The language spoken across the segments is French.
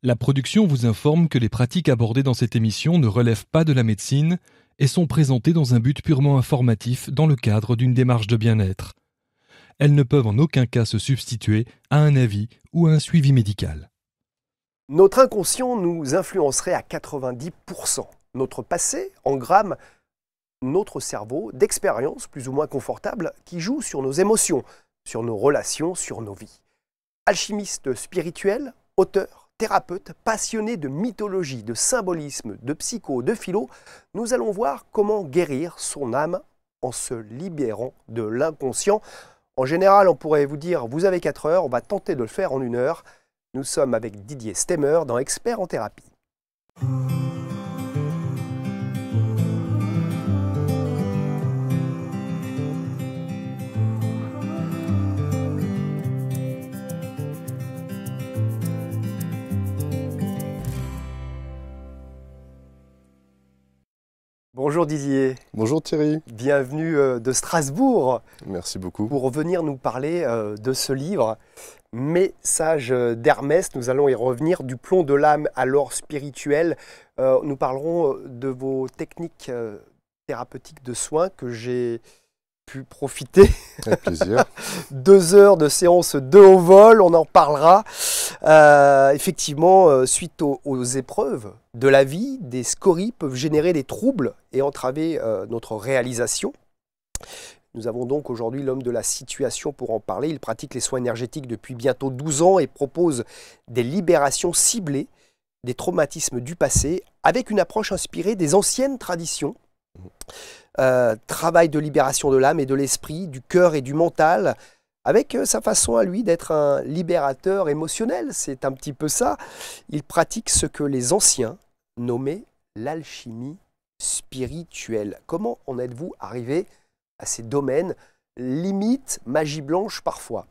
La production vous informe que les pratiques abordées dans cette émission ne relèvent pas de la médecine et sont présentées dans un but purement informatif dans le cadre d'une démarche de bien-être. Elles ne peuvent en aucun cas se substituer à un avis ou à un suivi médical. Notre inconscient nous influencerait à 90%. Notre passé engramme notre cerveau d'expériences plus ou moins confortables qui jouent sur nos émotions, sur nos relations, sur nos vies. Alchimiste spirituel, auteur, thérapeute, passionné de mythologie, de symbolisme, de psycho, de philo, nous allons voir comment guérir son âme en se libérant de l'inconscient. En général, on pourrait vous dire, vous avez 4 heures, on va tenter de le faire en 1 heure. Nous sommes avec Didier Stemmer dans Expert en thérapie. Bonjour Didier. Bonjour Thierry. Bienvenue de Strasbourg. Merci beaucoup. Pour venir nous parler de ce livre, Message d'Hermès. Nous allons y revenir, du plomb de l'âme à l'or spirituel. Nous parlerons de vos techniques thérapeutiques de soins que j'ai pu profiter. Avec plaisir. 2 heures de séance de haut vol, on en parlera. Effectivement, suite aux épreuves de la vie, des scories peuvent générer des troubles et entraver notre réalisation. Nous avons donc aujourd'hui l'homme de la situation pour en parler. Il pratique les soins énergétiques depuis bientôt 12 ans et propose des libérations ciblées des traumatismes du passé avec une approche inspirée des anciennes traditions. Travail de libération de l'âme et de l'esprit, du cœur et du mental, avec sa façon à lui d'être un libérateur émotionnel. C'est un petit peu ça. Il pratique ce que les anciens nommaient l'alchimie spirituelle. Comment en êtes-vous arrivé à ces domaines, limite magie blanche parfois?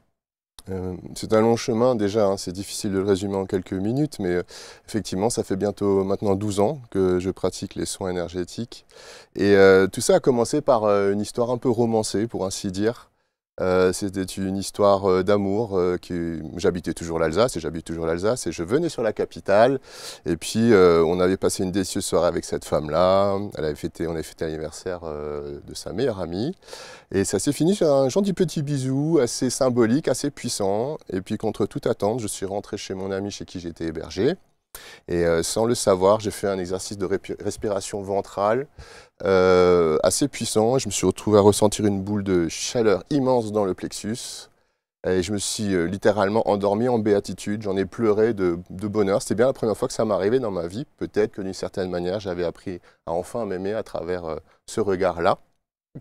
C'est un long chemin déjà, hein, c'est difficile de le résumer en quelques minutes, mais effectivement ça fait bientôt maintenant 12 ans que je pratique les soins énergétiques. Et tout ça a commencé par une histoire un peu romancée pour ainsi dire. C'était une histoire d'amour. J'habitais toujours l'Alsace et j'habite toujours l'Alsace et je venais sur la capitale et puis on avait passé une délicieuse soirée avec cette femme-là. On avait fêté l'anniversaire de sa meilleure amie et ça s'est fini sur un gentil petit bisou assez symbolique, assez puissant. Et puis contre toute attente, je suis rentré chez mon ami chez qui j'étais hébergé. Et sans le savoir, j'ai fait un exercice de respiration ventrale assez puissant. Je me suis retrouvé à ressentir une boule de chaleur immense dans le plexus. Et je me suis littéralement endormi en béatitude. J'en ai pleuré de bonheur. C'était bien la première fois que ça m'arrivait dans ma vie. Peut-être que d'une certaine manière, j'avais appris à enfin m'aimer à travers ce regard-là.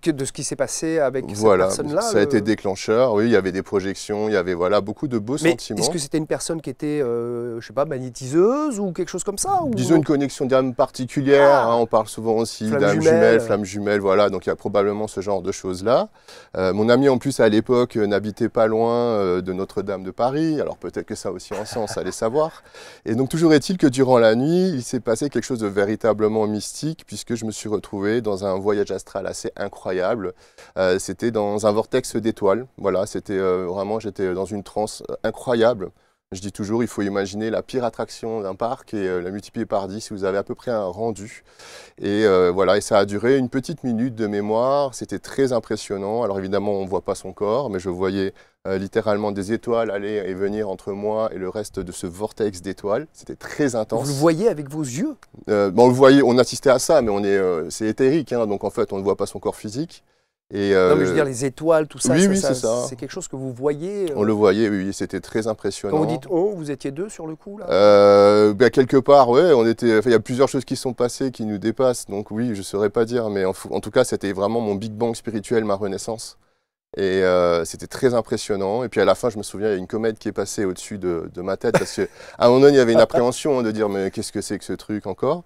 De ce qui s'est passé avec voilà, cette personne-là. Ça a été déclencheur, oui, il y avait des projections, il y avait beaucoup de beaux sentiments. Est-ce que c'était une personne qui était, je sais pas, magnétiseuse ou quelque chose comme ça ou... Disons une connexion d'âme particulière, hein, on parle souvent aussi d'âme jumelle, flamme jumelle, voilà, donc il y a probablement ce genre de choses-là. Mon ami en plus à l'époque n'habitait pas loin de Notre-Dame de Paris, alors peut-être que ça a aussi un sens, allez savoir. Et donc toujours est-il que durant la nuit, il s'est passé quelque chose de véritablement mystique puisque je me suis retrouvé dans un voyage astral assez incroyable. C'était dans un vortex d'étoiles. Voilà, c'était vraiment, j'étais dans une transe incroyable. Je dis toujours, il faut imaginer la pire attraction d'un parc et la multiplier par 10 si vous avez à peu près un rendu. Et voilà, et ça a duré une petite minute de mémoire. C'était très impressionnant. Alors évidemment, on ne voit pas son corps, mais je voyais littéralement des étoiles aller et venir entre moi et le reste de ce vortex d'étoiles. C'était très intense. Vous le voyez avec vos yeux? On le voyait, on assistait à ça, mais c'est éthérique, hein, donc en fait, on ne voit pas son corps physique. Et non, mais je veux dire, les étoiles, tout ça, oui, c'est ça. C'est quelque chose que vous voyez. On le voyait, oui, c'était très impressionnant. Quand vous dites on, vous étiez 2 sur le coup là? Quelque part, ouais, il y a plusieurs choses qui sont passées qui nous dépassent, donc oui, je ne saurais pas dire, mais en tout cas, c'était vraiment mon Big Bang spirituel, ma renaissance. Et c'était très impressionnant. Et puis à la fin, je me souviens, il y a une comète qui est passée au-dessus de ma tête parce qu'à un moment donné, il y avait une appréhension de dire mais qu'est-ce que c'est que ce truc encore?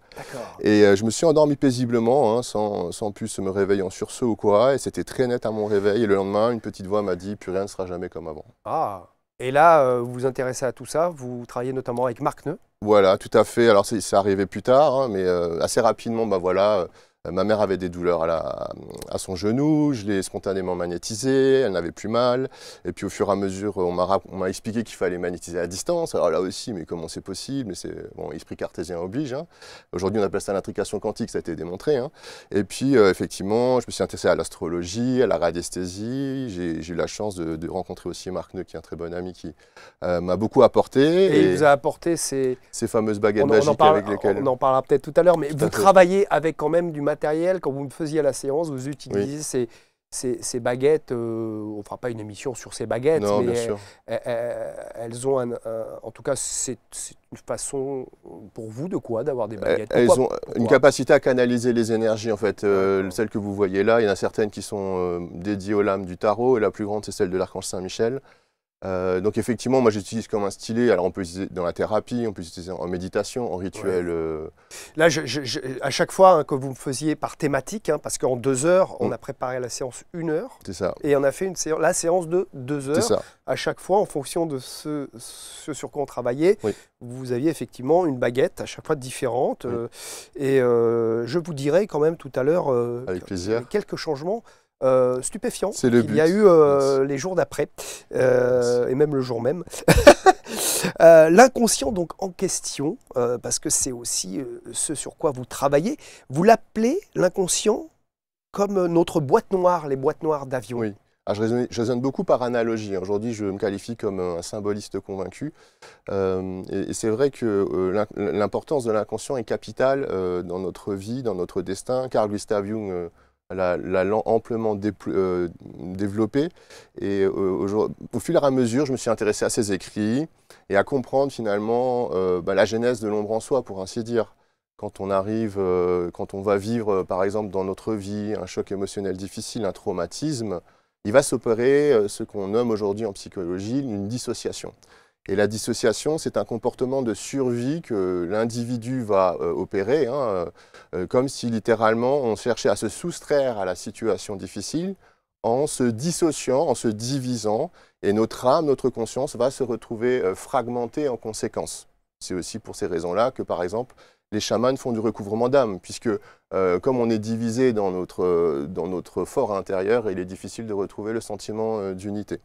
Et je me suis endormi paisiblement, hein, sans plus me réveiller en sursaut ou quoi. Et c'était très net à mon réveil. Et le lendemain, une petite voix m'a dit plus rien ne sera jamais comme avant. Ah. Et là, vous vous intéressez à tout ça. Vous travaillez notamment avec Marc Neu. Voilà, tout à fait. Alors c'est arrivé plus tard, hein, mais assez rapidement, bah voilà. Ma mère avait des douleurs à son genou, je l'ai spontanément magnétisée, elle n'avait plus mal. Et puis au fur et à mesure, on m'a expliqué qu'il fallait magnétiser à distance. Alors là aussi, mais comment c'est possible? Mais c'est bon, esprit cartésien oblige. Hein. Aujourd'hui, on appelle ça l'intrication quantique, ça a été démontré. Hein. Et puis effectivement, je me suis intéressé à l'astrologie, à la radiesthésie. J'ai eu la chance de rencontrer aussi Marc Neu, qui est un très bon ami, qui m'a beaucoup apporté. Et il vous a apporté ces fameuses baguettes magiques avec lesquelles... On en parlera peut-être tout à l'heure, mais tout vous travaillez avec quand même du matériel. Quand vous me faisiez la séance, vous utilisez ces baguettes. On ne fera pas une émission sur ces baguettes, non, mais bien sûr. elles ont en tout cas, c'est une façon pour vous de quoi? D'avoir des baguettes? Elles ont une capacité à canaliser les énergies, en fait. Celles que vous voyez là, il y en a certaines qui sont dédiées aux lames du tarot, et la plus grande, c'est celle de l'archange Saint-Michel. Donc effectivement, moi j'utilise comme un stylet. Alors on peut l'utiliser dans la thérapie, on peut l'utiliser en méditation, en rituel. Là, à chaque fois que vous me faisiez par thématique, parce qu'en 2 heures, on a préparé la séance 1 heure. C'est ça. Et on a fait la séance de 2 heures. C'est ça. À chaque fois, en fonction de ce sur quoi on travaillait, vous aviez effectivement une baguette à chaque fois différente. Et je vous dirai quand même tout à l'heure avec plaisir. Quelques changements. Stupéfiant qu'il y a eu les jours d'après et même le jour même. L'inconscient donc en question, parce que c'est aussi ce sur quoi vous travaillez, vous l'appelez l'inconscient comme notre boîte noire, les boîtes noires d'avion. Oui. Alors, je raisonne beaucoup par analogie. Aujourd'hui, je me qualifie comme un symboliste convaincu. Et c'est vrai que l'importance de l'inconscient est capitale dans notre vie, dans notre destin. Carl Gustav Jung l'a amplement développé. Et au fil et à mesure, je me suis intéressé à ses écrits et à comprendre finalement la genèse de l'ombre en soi, pour ainsi dire. Quand on arrive, quand on va vivre, par exemple, dans notre vie, un choc émotionnel difficile, un traumatisme, il va s'opérer ce qu'on nomme aujourd'hui en psychologie une dissociation. Et la dissociation, c'est un comportement de survie que l'individu va opérer, comme si littéralement on cherchait à se soustraire à la situation difficile en se dissociant, en se divisant, et notre âme, notre conscience va se retrouver fragmentée en conséquence. C'est aussi pour ces raisons-là que, par exemple, les chamans font du recouvrement d'âme, puisque comme on est divisé dans notre fort intérieur, il est difficile de retrouver le sentiment d'unité.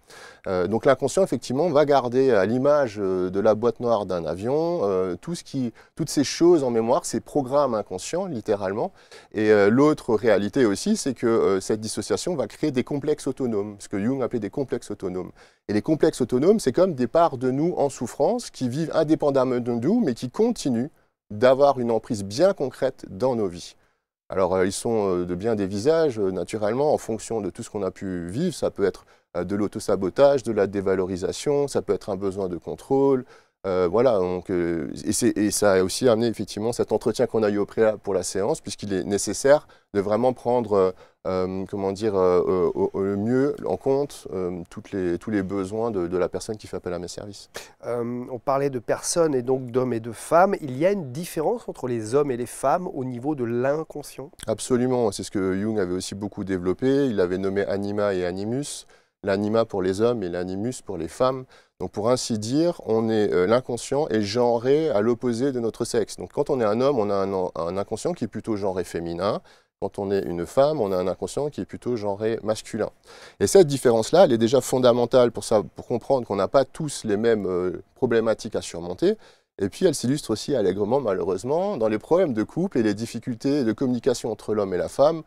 Donc l'inconscient, effectivement, va garder à l'image de la boîte noire d'un avion toutes ces choses en mémoire, ces programmes inconscients, littéralement. Et l'autre réalité aussi, c'est que cette dissociation va créer des complexes autonomes, ce que Jung appelait des complexes autonomes. Et les complexes autonomes, c'est comme des parts de nous en souffrance qui vivent indépendamment de nous, mais qui continuent d'avoir une emprise bien concrète dans nos vies. Alors, ils sont de bien des visages, naturellement, en fonction de tout ce qu'on a pu vivre. Ça peut être de l'autosabotage, de la dévalorisation, ça peut être un besoin de contrôle. Voilà, donc, et ça a aussi amené effectivement cet entretien qu'on a eu au préalable pour la séance, puisqu'il est nécessaire de vraiment prendre comment dire, le mieux en compte tous les besoins de la personne qui fait appel à mes services. On parlait de personnes et donc d'hommes et de femmes. Il y a une différence entre les hommes et les femmes au niveau de l'inconscient? Absolument, c'est ce que Jung avait aussi beaucoup développé. Il avait nommé anima et animus, l'anima pour les hommes et l'animus pour les femmes. Donc pour ainsi dire, l'inconscient est genré à l'opposé de notre sexe. Donc quand on est un homme, on a un inconscient qui est plutôt genré féminin. Quand on est une femme, on a un inconscient qui est plutôt genré masculin. Et cette différence-là, elle est déjà fondamentale pour comprendre qu'on n'a pas tous les mêmes problématiques à surmonter. Et puis elle s'illustre aussi allègrement, malheureusement, dans les problèmes de couple et les difficultés de communication entre l'homme et la femme,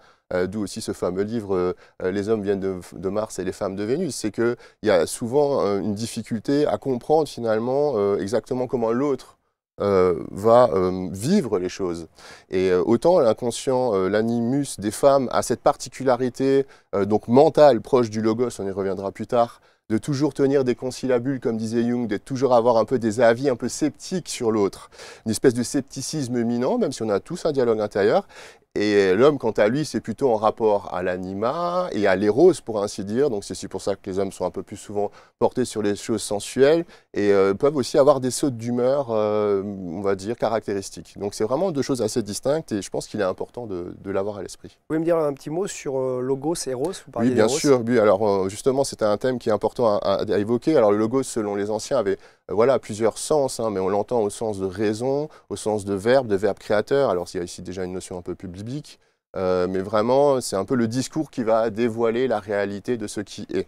d'où aussi ce fameux livre « Les hommes viennent de Mars et les femmes de Vénus ». C'est qu'il y a souvent une difficulté à comprendre finalement exactement comment l'autre va vivre les choses. Et autant l'inconscient, l'animus des femmes a cette particularité donc mentale proche du logos, on y reviendra plus tard, de toujours tenir des conciliabules, comme disait Jung, de toujours avoir un peu des avis un peu sceptiques sur l'autre. Une espèce de scepticisme éminent, même si on a tous un dialogue intérieur. Et l'homme, quant à lui, c'est plutôt en rapport à l'anima et à l'éros, pour ainsi dire. Donc c'est aussi pour ça que les hommes sont un peu plus souvent portés sur les choses sensuelles et peuvent aussi avoir des sautes d'humeur, on va dire, caractéristiques. Donc c'est vraiment deux choses assez distinctes et je pense qu'il est important de l'avoir à l'esprit. Vous pouvez me dire un petit mot sur logos et eros? Oui, bien sûr. Oui, alors justement, c'était un thème qui est important à évoquer. Alors le logos, selon les anciens, avait voilà, plusieurs sens, mais on l'entend au sens de raison, au sens de verbe créateur. Alors il y a ici déjà une notion un peu plus biblique. mais vraiment, c'est un peu le discours qui va dévoiler la réalité de ce qui est.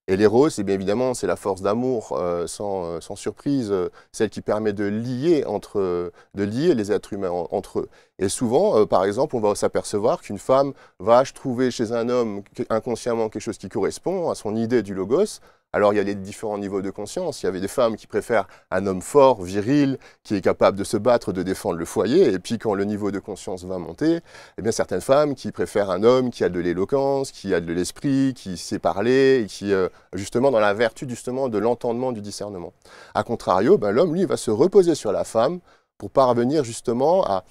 Et l'éros, c'est bien évidemment, c'est la force d'amour, sans surprise, celle qui permet de lier les êtres humains entre eux. Et souvent, par exemple, on va s'apercevoir qu'une femme va trouver chez un homme inconsciemment quelque chose qui correspond à son idée du logos. Alors, il y a des différents niveaux de conscience. Il y avait des femmes qui préfèrent un homme fort, viril, qui est capable de se battre, de défendre le foyer. Et puis, quand le niveau de conscience va monter, eh bien, certaines femmes qui préfèrent un homme qui a de l'éloquence, qui a de l'esprit, qui sait parler, et qui, justement, dans la vertu, justement, de l'entendement, du discernement. A contrario, ben, l'homme, lui, va se reposer sur la femme pour parvenir, justement, à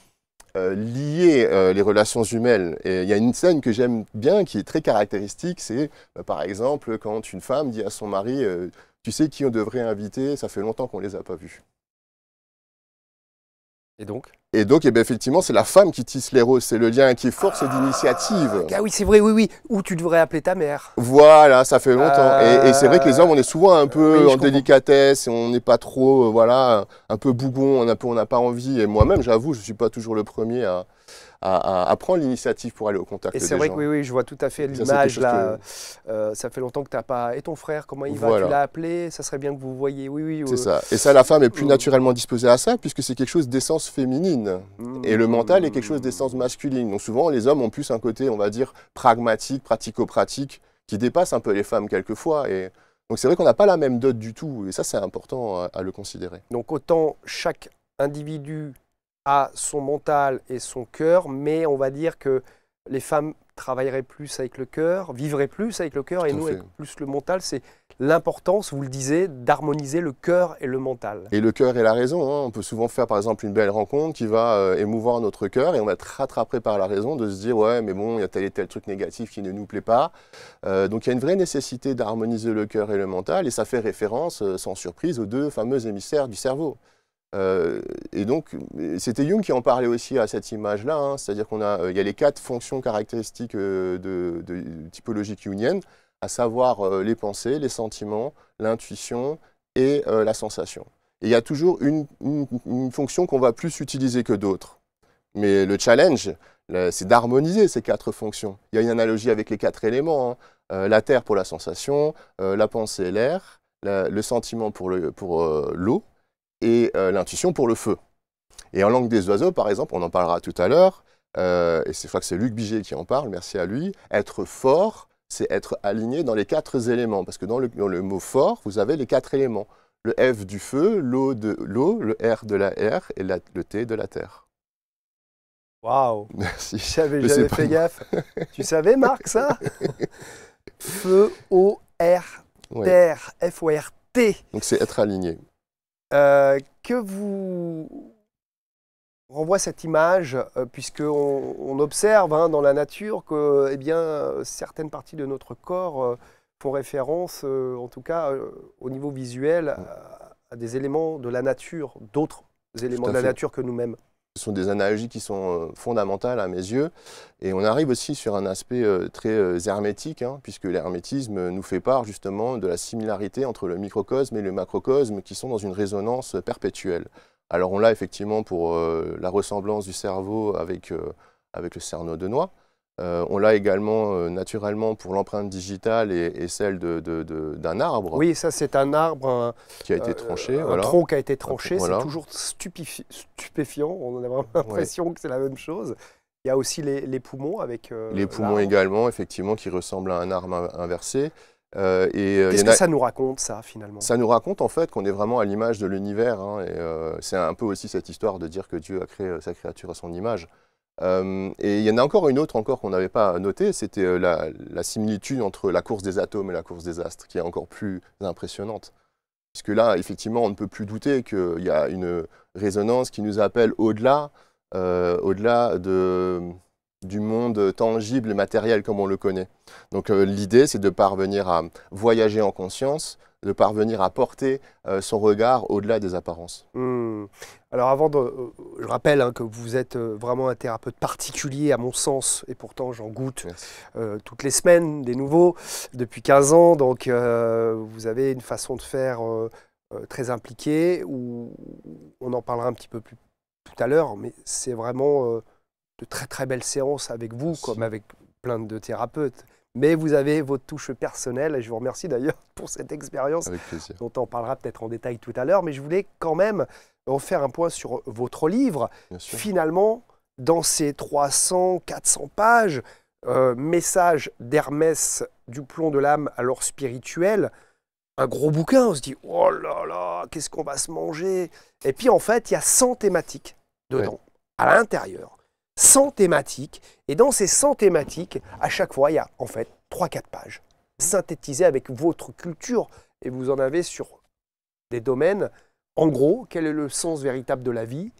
lier les relations humaines. Et il y a une scène que j'aime bien, qui est très caractéristique, c'est par exemple quand une femme dit à son mari tu sais qui on devrait inviter, ça fait longtemps qu'on ne les a pas vus. Et donc, eh bien, effectivement, c'est la femme qui tisse les roses, c'est le lien qui est force d'initiative. Ah oui, c'est vrai, oui. Ou tu devrais appeler ta mère. Voilà, ça fait longtemps. Et c'est vrai que les hommes, on est souvent un peu en délicatesse, et on n'est pas trop, voilà, un peu bougon, on n'a pas envie. Et moi-même, j'avoue, je ne suis pas toujours le premier à prendre l'initiative pour aller au contact des gens. Et c'est vrai que oui, je vois tout à fait l'image là. Ça fait longtemps que tu n'as pas... Et ton frère, comment il va? Tu l'as appelé? Ça serait bien que vous voyiez. Oui. C'est ça. Et ça, la femme est plus naturellement disposée à ça, puisque c'est quelque chose d'essence féminine. Et le mental est quelque chose d'essence masculine. Donc souvent, les hommes ont plus un côté, on va dire, pragmatique, pratico-pratique, qui dépasse un peu les femmes quelquefois. Et donc c'est vrai qu'on n'a pas la même dot du tout. Et ça, c'est important à le considérer. Donc autant chaque individu a son mental et son cœur, mais on va dire que les femmes travailleraient plus avec le cœur, vivraient plus avec le cœur, et nous avec plus le mental. C'est l'importance, vous le disiez, d'harmoniser le cœur et le mental. Et le cœur et la raison, hein. On peut souvent faire par exemple une belle rencontre qui va émouvoir notre cœur, et on va être rattrapé par la raison de se dire ouais mais bon, il y a tel et tel truc négatif qui ne nous plaît pas. Donc il y a une vraie nécessité d'harmoniser le cœur et le mental, et ça fait référence sans surprise aux deux fameux hémisphères du cerveau. Et donc, c'était Jung qui en parlait aussi à cette image-là, hein, c'est-à-dire qu'il y a les 4 fonctions caractéristiques de typologie jungienne, à savoir les pensées, les sentiments, l'intuition et la sensation. Et il y a toujours une fonction qu'on va plus utiliser que d'autres. Mais le challenge, c'est d'harmoniser ces 4 fonctions. Il y a une analogie avec les 4 éléments, hein. La terre pour la sensation, la pensée l'air, le sentiment pour l'eau, et l'intuition pour le feu. Et en langue des oiseaux, par exemple, on en parlera tout à l'heure, et je crois que c'est Luc Biget qui en parle, merci à lui, être fort, c'est être aligné dans les 4 éléments, parce que dans le mot fort, vous avez les 4 éléments. Le F du feu, l'O de l'eau, le R de la air et le T de la terre. Waouh! Merci. J'avais fait gaffe. Tu savais, Marc, ça? Feu, O, R, terre, F, O, R, T. Donc c'est être aligné. Que vous renvoie cette image, puisqu'on observe dans la nature que certaines parties de notre corps font référence, en tout cas au niveau visuel, à des éléments de la nature, d'autres éléments de la nature que nous-mêmes. Ce sont des analogies qui sont fondamentales à mes yeux. Et on arrive aussi sur un aspect très hermétique, hein, puisque l'hermétisme nous fait part justement de la similarité entre le microcosme et le macrocosme qui sont dans une résonance perpétuelle. Alors on l'a effectivement pour la ressemblance du cerveau avec le cerneau de noix. On l'a également naturellement pour l'empreinte digitale et celle d'un arbre. Oui, ça c'est un arbre qui a été tranché. Un tronc qui a été tranché, c'est toujours stupéfiant, on a vraiment l'impression que c'est la même chose. Il y a aussi les poumons avec les poumons également, effectivement, qui ressemblent à un arbre inversé. Qu'est-ce que ça nous raconte, ça, finalement? Ça nous raconte, en fait, qu'on est vraiment à l'image de l'univers. Hein, c'est un peu aussi cette histoire de dire que Dieu a créé sa créature à son image. Et il y en a encore une autre qu'on n'avait pas notée, c'était la similitude entre la course des atomes et la course des astres, qui est encore plus impressionnante. Puisque là, effectivement, on ne peut plus douter qu'il y a une résonance qui nous appelle au-delà du monde tangible et matériel comme on le connaît. Donc l'idée, c'est de parvenir à voyager en conscience, de parvenir à porter son regard au-delà des apparences. Alors avant je rappelle que vous êtes vraiment un thérapeute particulier à mon sens, et pourtant j'en goûte toutes les semaines des nouveaux, depuis 15 ans, donc vous avez une façon de faire très impliquée, où on en parlera un petit peu plus tout à l'heure, mais c'est vraiment de très très belles séances avec vous, Merci. comme avec plein de thérapeutes. Mais vous avez votre touche personnelle, et je vous remercie d'ailleurs pour cette expérience, Avec plaisir. dont on parlera peut-être en détail tout à l'heure. Mais je voulais quand même refaire un point sur votre livre. Bien sûr. Finalement, dans ces 300, 400 pages, message d'Hermès du plomb de l'âme à l'or spirituel, un gros bouquin, on se dit, oh là là, qu'est-ce qu'on va se manger? Et puis en fait, il y a 100 thématiques dedans, à l'intérieur. 100 thématiques, et dans ces 100 thématiques, à chaque fois, il y a en fait 3-4 pages, synthétisées avec votre culture, et vous en avez sur des domaines. En gros, quel est le sens véritable de la vie?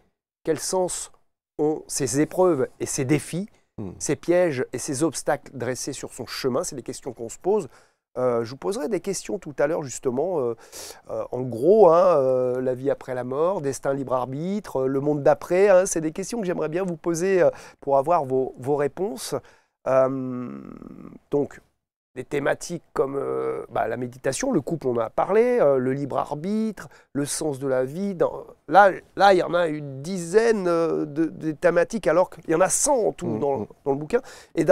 Quel sens ont ces épreuves et ces défis, ces pièges et ces obstacles dressés sur son chemin? C'est les questions qu'on se pose. Je vous poserai des questions tout à l'heure, justement. En gros, la vie après la mort, destin libre arbitre, le monde d'après, c'est des questions que j'aimerais bien vous poser pour avoir vos réponses. Donc, des thématiques comme la méditation, le couple, on en a parlé, le libre arbitre, le sens de la vie. Là, il y en a une dizaine de thématiques, alors qu'il y en a 100 en tout dans le bouquin. Et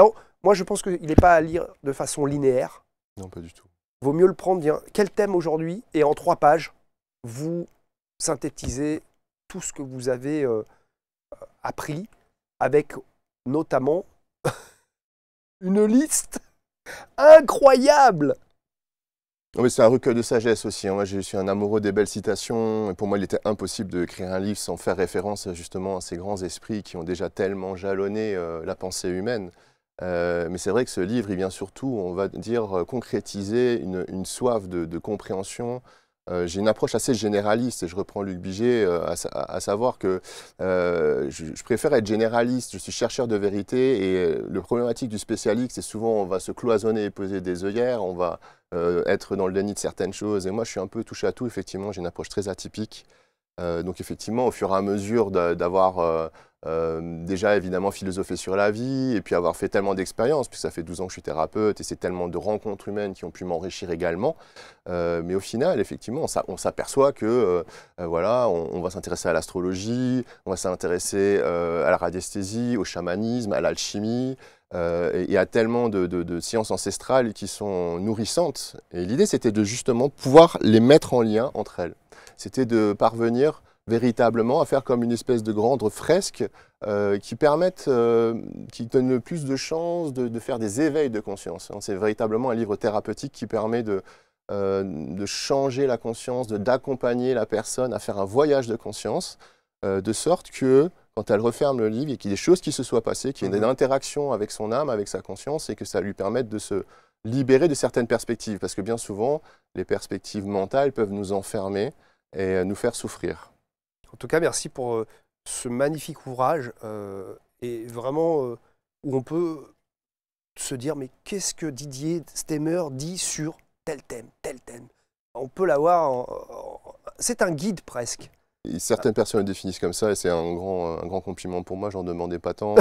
moi, je pense qu'il n'est pas à lire de façon linéaire. Non, pas du tout. Vaut mieux le prendre bien. Quel thème aujourd'hui? Et en 3 pages, vous synthétisez tout ce que vous avez appris, avec notamment une liste incroyable. Oui, c'est un recueil de sagesse aussi. Moi, je suis un amoureux des belles citations. Et pour moi, il était impossible d'écrire un livre sans faire référence justement à ces grands esprits qui ont déjà tellement jalonné la pensée humaine. Mais c'est vrai que ce livre, il vient surtout, on va dire, concrétiser une soif de compréhension. J'ai une approche assez généraliste, et je reprends Luc Biget, à savoir que je préfère être généraliste, je suis chercheur de vérité, et le problématique du spécialiste, c'est souvent on va se cloisonner et peser des œillères, on va être dans le déni de certaines choses, et moi je suis un peu touche à tout, effectivement, j'ai une approche très atypique. Donc effectivement, au fur et à mesure d'avoir déjà évidemment philosophé sur la vie, et puis avoir fait tellement d'expériences, puisque ça fait 12 ans que je suis thérapeute, et c'est tellement de rencontres humaines qui ont pu m'enrichir également. Mais au final, effectivement, on s'aperçoit que voilà, on va s'intéresser à l'astrologie, on va s'intéresser à la radiesthésie, au chamanisme, à l'alchimie, et à tellement de sciences ancestrales qui sont nourrissantes. Et l'idée, c'était de justement pouvoir les mettre en lien entre elles. C'était de parvenir véritablement à faire comme une espèce de grande fresque qui permettent, qui donne le plus de chances de faire des éveils de conscience. C'est véritablement un livre thérapeutique qui permet de changer la conscience, d'accompagner la personne à faire un voyage de conscience, de sorte que quand elle referme le livre, il y ait des choses qui se soient passées, qu'il y ait une interaction avec son âme, avec sa conscience, et que ça lui permette de se libérer de certaines perspectives. Parce que bien souvent, les perspectives mentales peuvent nous enfermer et nous faire souffrir. En tout cas, merci pour ce magnifique ouvrage et vraiment où on peut se dire mais qu'est-ce que Didier Stemmer dit sur tel thème, tel thème. On peut l'avoir, c'est un guide presque. Et certaines personnes le définissent comme ça, et c'est un grand compliment pour moi, j'en demandais pas tant.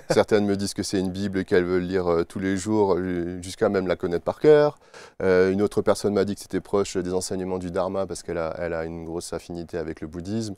Certaines me disent que c'est une Bible et qu'elles veulent lire tous les jours, jusqu'à même la connaître par cœur. Une autre personne m'a dit que c'était proche des enseignements du Dharma parce qu'elle a une grosse affinité avec le bouddhisme.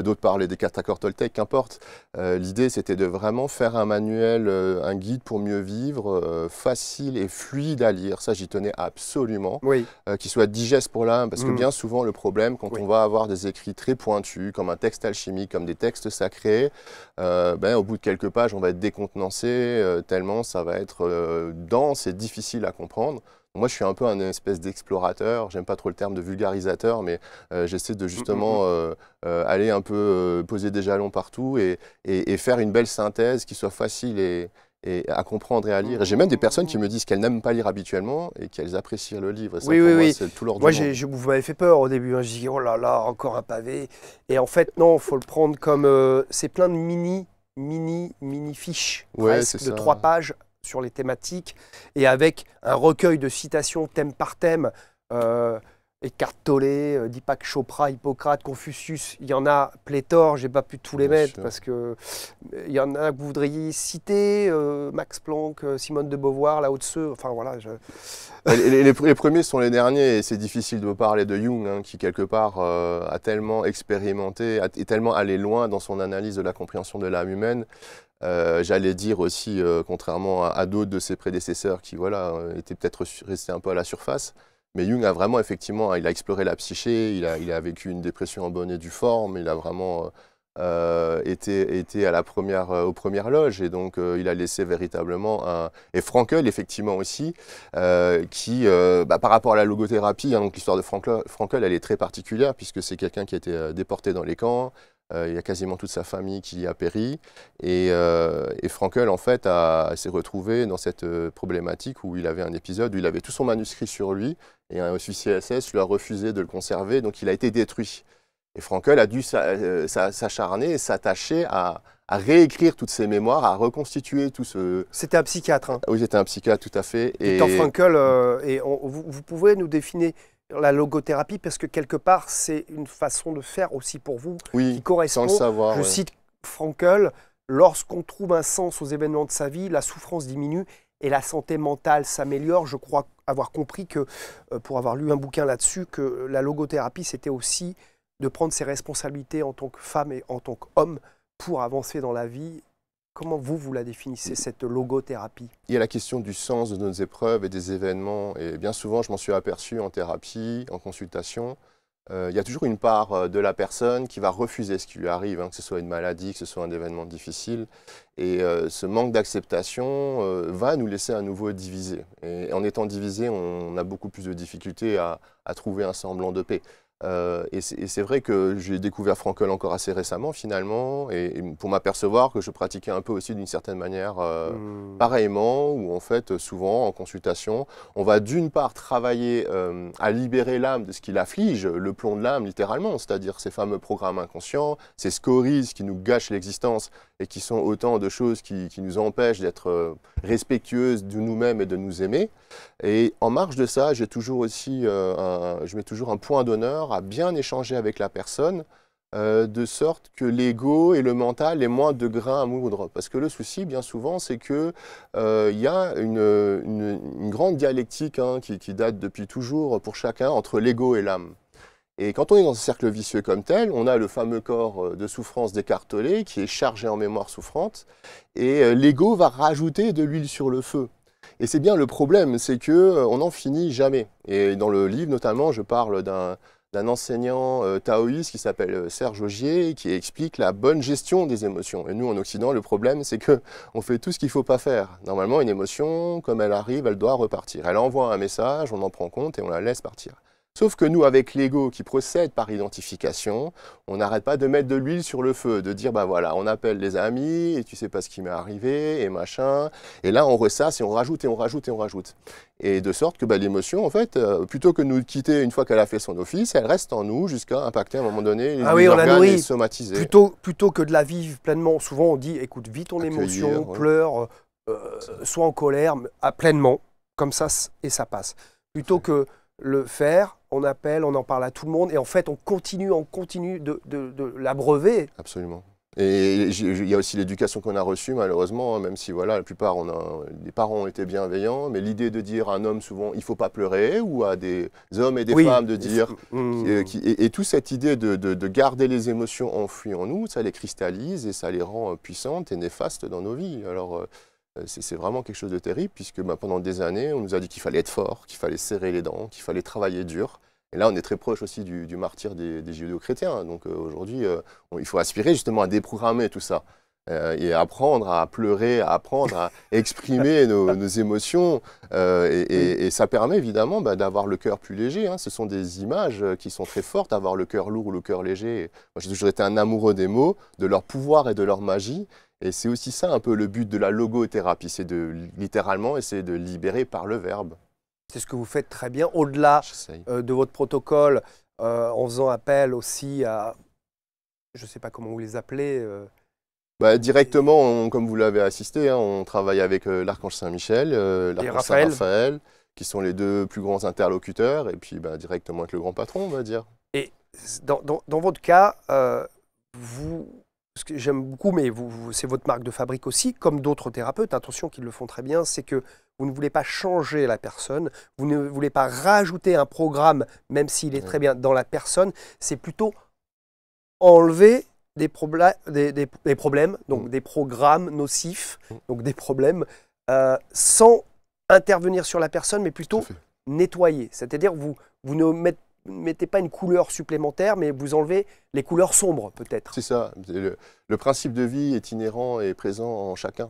D'autres parlaient des quatre accords Toltec, qu'importe. L'idée, c'était de vraiment faire un manuel, un guide pour mieux vivre, facile et fluide à lire. Ça, j'y tenais absolument. Oui. Qui soit digeste pour l'âme, parce que bien souvent, le problème, quand on va avoir des écrits très pointus, comme un texte alchimique, comme des textes sacrés, au bout de quelques pages, on va être décontenancé, tellement ça va être dense et difficile à comprendre. Moi, je suis un peu un espèce d'explorateur, j'aime pas trop le terme de vulgarisateur, mais j'essaie de justement aller un peu poser des jalons partout et faire une belle synthèse qui soit facile et à comprendre et à lire. J'ai même des personnes qui me disent qu'elles n'aiment pas lire habituellement et qu'elles apprécient le livre. Et ça, oui, pour oui, moi, oui. c'est tout leur Moi, demande. vous m'avez fait peur au début. Je dis, oh là là, encore un pavé. Et en fait, non, il faut le prendre comme... c'est plein de mini fiches, presque, de 3 pages sur les thématiques, et avec un recueil de citations thème par thème, Eckhart Tolle, Deepak Chopra, Hippocrate, Confucius, il y en a pléthore, j'ai pas pu tous les mettre parce que il y en a que vous voudriez citer, Max Planck, Simone de Beauvoir, Lao Tse, enfin voilà. Les premiers sont les derniers, et c'est difficile de vous parler de Jung, hein, qui quelque part a tellement expérimenté, est tellement allé loin dans son analyse de la compréhension de l'âme humaine, J'allais dire aussi, contrairement à d'autres de ses prédécesseurs qui voilà, étaient peut-être restés un peu à la surface, mais Jung a vraiment effectivement, il a exploré la psyché, il a vécu une dépression en bonne et due forme, il a vraiment été à aux premières loges, et donc il a laissé véritablement un... Et Frankl, effectivement aussi, qui, par rapport à la logothérapie, hein, donc l'histoire de Frankl, elle est très particulière, puisque c'est quelqu'un qui a été déporté dans les camps, il y a quasiment toute sa famille qui y a péri, et Frankl, en fait, s'est retrouvé dans cette problématique où il avait un épisode où il avait tout son manuscrit sur lui, et un officier SS lui a refusé de le conserver, donc il a été détruit. Et Frankl a dû s'acharner et s'attacher à réécrire toutes ses mémoires, à reconstituer tout ce... C'était un psychiatre. Hein. Oui, c'était un psychiatre, tout à fait. Victor Frankl, vous pouvez nous définir la logothérapie, parce que quelque part, c'est une façon de faire aussi pour vous, oui, qui correspond, sans le savoir, je cite Frankl, lorsqu'on trouve un sens aux événements de sa vie, la souffrance diminue et la santé mentale s'améliore. Je crois avoir compris que, pour avoir lu un bouquin là-dessus, que la logothérapie, c'était aussi de prendre ses responsabilités en tant que femme et en tant qu'homme pour avancer dans la vie. Comment vous la définissez, cette logothérapie? Il y a la question du sens de nos épreuves et des événements. Et bien souvent, je m'en suis aperçu en thérapie, en consultation. Il y a toujours une part de la personne qui va refuser ce qui lui arrive, hein, que ce soit une maladie, que ce soit un événement difficile. Et ce manque d'acceptation va nous laisser à nouveau diviser. Et en étant divisé, on a beaucoup plus de difficultés à trouver un semblant de paix. Et c'est vrai que j'ai découvert Frankl encore assez récemment finalement, et pour m'apercevoir que je pratiquais un peu aussi d'une certaine manière pareillement, où en fait souvent en consultation on va d'une part travailler à libérer l'âme de ce qui l'afflige, le plomb de l'âme littéralement, c'est-à-dire ces fameux programmes inconscients, ces scories qui nous gâchent l'existence et qui sont autant de choses qui nous empêchent d'être respectueuses de nous-mêmes et de nous aimer. Et en marge de ça, j'ai toujours aussi, je mets toujours un point d'honneur à bien échanger avec la personne, de sorte que l'ego et le mental aient moins de grains à moudre. Parce que le souci, bien souvent, c'est qu'il y a une grande dialectique hein, qui date depuis toujours pour chacun entre l'ego et l'âme. Et quand on est dans un cercle vicieux comme tel, on a le fameux corps de souffrance décartelé qui est chargé en mémoire souffrante, et l'ego va rajouter de l'huile sur le feu. Et c'est bien le problème, c'est qu'on n'en finit jamais. Et dans le livre, notamment, je parle d'un enseignant taoïste qui s'appelle Serge Augier, qui explique la bonne gestion des émotions. Et nous, en Occident, le problème, c'est qu'on fait tout ce qu'il ne faut pas faire. Normalement, une émotion, comme elle arrive, elle doit repartir. Elle envoie un message, on en prend compte et on la laisse partir. Sauf que nous, avec l'ego qui procède par identification, on n'arrête pas de mettre de l'huile sur le feu, de dire, bah voilà, on appelle les amis, et tu sais pas ce qui m'est arrivé, et machin. Et là, on ressasse, et on rajoute, et on rajoute, et on rajoute. Et de sorte que l'émotion, en fait, plutôt que de nous quitter une fois qu'elle a fait son office, elle reste en nous jusqu'à impacter à un moment donné les organes et somatiser. Plutôt que de la vivre pleinement, souvent on dit, écoute, vis ton émotion, pleure, sois en colère, pleinement, comme ça, et ça passe. Plutôt que le faire, on appelle, on en parle à tout le monde, et en fait, on continue de l'abreuver. Absolument. Et il y a aussi l'éducation qu'on a reçue, malheureusement, hein, même si voilà, la plupart, les parents ont été bienveillants, mais l'idée de dire à un homme souvent, il ne faut pas pleurer, ou à des hommes et des femmes de dire... Et toute cette idée de garder les émotions enfouies en nous, ça les cristallise et ça les rend puissantes et néfastes dans nos vies. Alors... c'est vraiment quelque chose de terrible, puisque pendant des années, on nous a dit qu'il fallait être fort, qu'il fallait serrer les dents, qu'il fallait travailler dur. Et là, on est très proche aussi du martyre des judéo-chrétiens. Donc aujourd'hui, il faut aspirer justement à déprogrammer tout ça. Et apprendre à pleurer, à apprendre à exprimer nos émotions. Et ça permet évidemment d'avoir le cœur plus léger. Hein. Ce sont des images qui sont très fortes, avoir le cœur lourd ou le cœur léger. Moi, j'ai toujours été un amoureux des mots, de leur pouvoir et de leur magie. Et c'est aussi ça un peu le but de la logothérapie, c'est de littéralement essayer de libérer par le verbe. C'est ce que vous faites très bien, au-delà de votre protocole, en faisant appel aussi à, je ne sais pas comment vous les appelez. Directement, comme vous l'avez assisté, hein, on travaille avec l'archange Saint-Michel, l'archange Saint-Raphaël, qui sont les deux plus grands interlocuteurs, et puis directement avec le grand patron, on va dire. Et dans votre cas, ce que j'aime beaucoup, mais c'est votre marque de fabrique aussi, comme d'autres thérapeutes, attention, qui le font très bien, c'est que vous ne voulez pas changer la personne, vous ne voulez pas rajouter un programme, même s'il est très bien dans la personne, c'est plutôt enlever des problèmes, donc des programmes nocifs, donc des problèmes, sans intervenir sur la personne, mais plutôt nettoyer. C'est-à-dire vous ne mettez pas une couleur supplémentaire, mais vous enlevez les couleurs sombres, peut-être. C'est ça. Le principe de vie est inhérent et présent en chacun.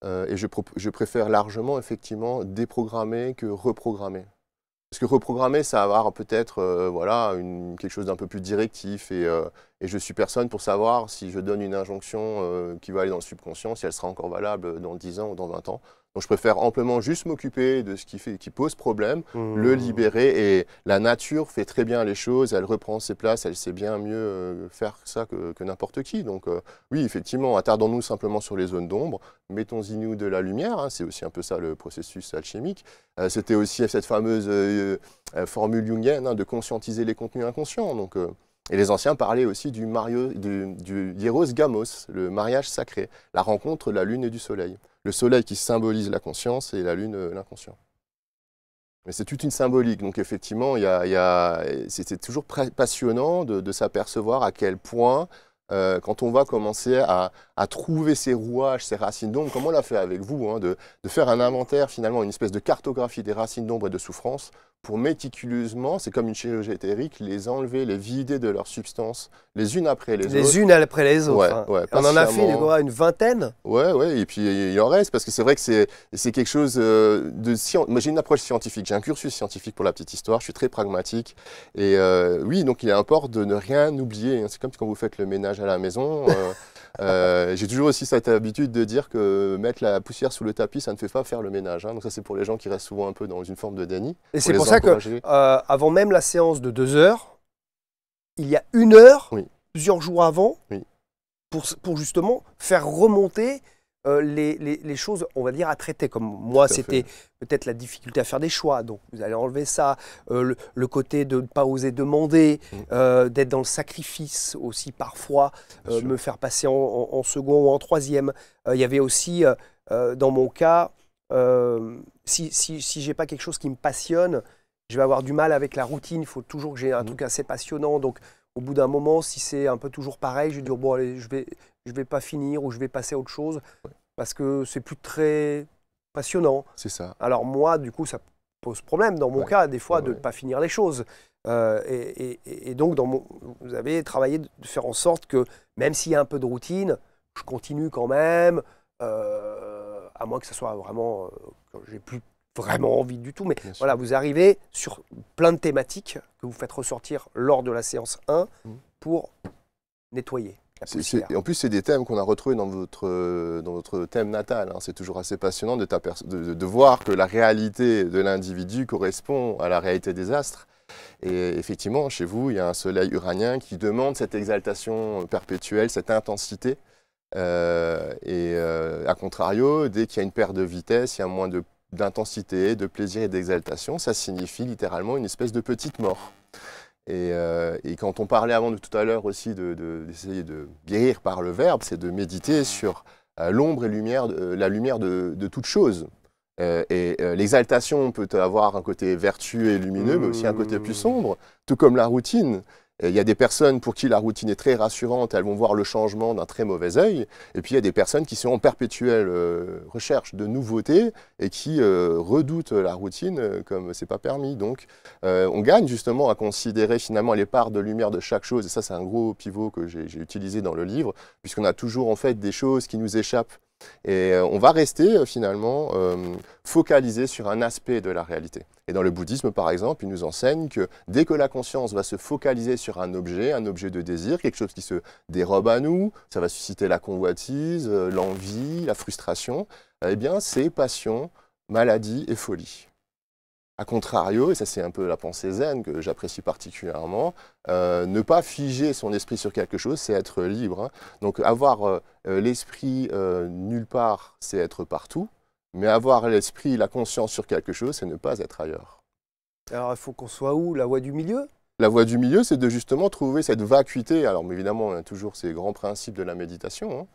Et je préfère largement, effectivement, déprogrammer que reprogrammer. Parce que reprogrammer, ça va avoir peut-être voilà, quelque chose d'un peu plus directif. Et je suis personne pour savoir si je donne une injonction qui va aller dans le subconscient, si elle sera encore valable dans 10 ans ou dans 20 ans. Donc je préfère amplement juste m'occuper de ce qui pose problème, le libérer. Et la nature fait très bien les choses, elle reprend ses places, elle sait bien mieux faire ça que n'importe qui. Donc oui, effectivement, attardons-nous simplement sur les zones d'ombre, mettons-y nous de la lumière, hein, c'est aussi un peu ça le processus alchimique. C'était aussi cette fameuse formule jungienne hein, de conscientiser les contenus inconscients. Donc, et les anciens parlaient aussi du hieros gamos, le mariage sacré, la rencontre de la lune et du soleil. Le soleil qui symbolise la conscience et la lune l'inconscient. Mais c'est toute une symbolique, donc effectivement, c'était toujours passionnant de s'apercevoir à quel point, quand on va commencer à trouver ces rouages, ces racines d'ombre, comme on l'a fait avec vous, hein, de faire un inventaire, finalement, une espèce de cartographie des racines d'ombre et de souffrance, pour méticuleusement, c'est comme une chirurgie éthérique, les enlever, les vider de leur substance, les unes après les autres. Les unes après les autres. Ouais, hein. ouais, on en a fait une vingtaine. Ouais, et puis il en reste, parce que c'est vrai que c'est quelque chose de science. Moi, j'ai une approche scientifique, j'ai un cursus scientifique pour la petite histoire, je suis très pragmatique. Et oui, donc il importe de ne rien oublier. C'est comme quand vous faites le ménage à la maison. J'ai toujours aussi cette habitude de dire que mettre la poussière sous le tapis, ça ne fait pas faire le ménage. Hein. Donc ça, c'est pour les gens qui restent souvent un peu dans une forme de déni. Et c'est pour ça que, avant même la séance de 2 heures, il y a 1 heure, plusieurs jours avant, pour justement faire remonter les choses, on va dire, à traiter. Comme moi, c'était peut-être la difficulté à faire des choix. Donc, vous allez enlever ça. Le côté de ne pas oser demander, d'être dans le sacrifice aussi parfois, me faire passer en second ou en troisième. Il y avait aussi, dans mon cas, si je n'ai pas quelque chose qui me passionne, je vais avoir du mal avec la routine. Il faut toujours que j'ai un truc assez passionnant. Donc, au bout d'un moment, si c'est un peu toujours pareil, je vais dire, bon, allez, je vais pas finir ou je vais passer à autre chose parce que c'est plus très passionnant. C'est ça. Alors moi, du coup, ça pose problème dans mon cas, des fois, de ne pas finir les choses. Et donc, vous avez travaillé de faire en sorte que, même s'il y a un peu de routine, je continue quand même, à moins que ce soit vraiment, quand j'ai plus vraiment envie du tout. Mais voilà, vous arrivez sur plein de thématiques que vous faites ressortir lors de la séance 1 pour nettoyer. Et en plus, c'est des thèmes qu'on a retrouvés dans votre thème natal. Hein. C'est toujours assez passionnant de voir que la réalité de l'individu correspond à la réalité des astres. Et effectivement, chez vous, il y a un soleil uranien qui demande cette exaltation perpétuelle, cette intensité. À contrario, dès qu'il y a une perte de vitesse, il y a moins d'intensité, de plaisir et d'exaltation. Ça signifie littéralement une espèce de petite mort. Et quand on parlait avant de tout à l'heure aussi d'essayer de guérir par le verbe, c'est de méditer sur l'ombre et la lumière de toute chose. L'exaltation peut avoir un côté vertueux et lumineux, mais aussi un côté plus sombre, tout comme la routine. Il y a des personnes pour qui la routine est très rassurante, elles vont voir le changement d'un très mauvais œil. Et puis il y a des personnes qui sont en perpétuelle recherche de nouveautés et qui redoutent la routine comme c'est pas permis. Donc on gagne justement à considérer finalement les parts de lumière de chaque chose. Et ça, c'est un gros pivot que j'ai utilisé dans le livre, puisqu'on a toujours en fait des choses qui nous échappent. Et on va rester finalement focalisé sur un aspect de la réalité. Et dans le bouddhisme, par exemple, il nous enseigne que dès que la conscience va se focaliser sur un objet de désir, quelque chose qui se dérobe à nous, ça va susciter la convoitise, l'envie, la frustration, eh bien c'est passion, maladie et folie. A contrario, et ça c'est un peu la pensée zen que j'apprécie particulièrement, ne pas figer son esprit sur quelque chose, c'est être libre. Hein. Donc avoir l'esprit nulle part, c'est être partout, mais avoir l'esprit, la conscience sur quelque chose, c'est ne pas être ailleurs. Alors il faut qu'on soit où? La voie du milieu? La voie du milieu, c'est de justement trouver cette vacuité. Alors évidemment, on a toujours ces grands principes de la méditation, hein.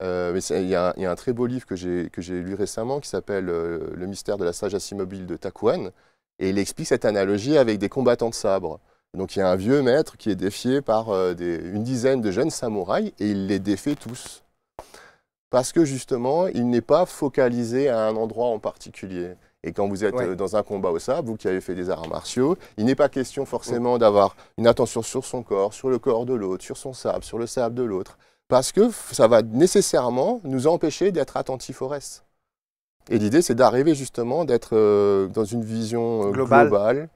Mais il y a un très beau livre que j'ai lu récemment qui s'appelle Le mystère de la sagesse immobile de Takuan. Et il explique cette analogie avec des combattants de sabre. Donc il y a un vieux maître qui est défié par une dizaine de jeunes samouraïs et il les défait tous. Parce que justement, il n'est pas focalisé à un endroit en particulier. Et quand vous êtes dans un combat au sabre, vous qui avez fait des arts martiaux, il n'est pas question forcément d'avoir une attention sur son corps, sur le corps de l'autre, sur son sabre, sur le sabre de l'autre. Parce que ça va nécessairement nous empêcher d'être attentifs au reste. Et l'idée, c'est d'arriver justement d'être dans une vision globale.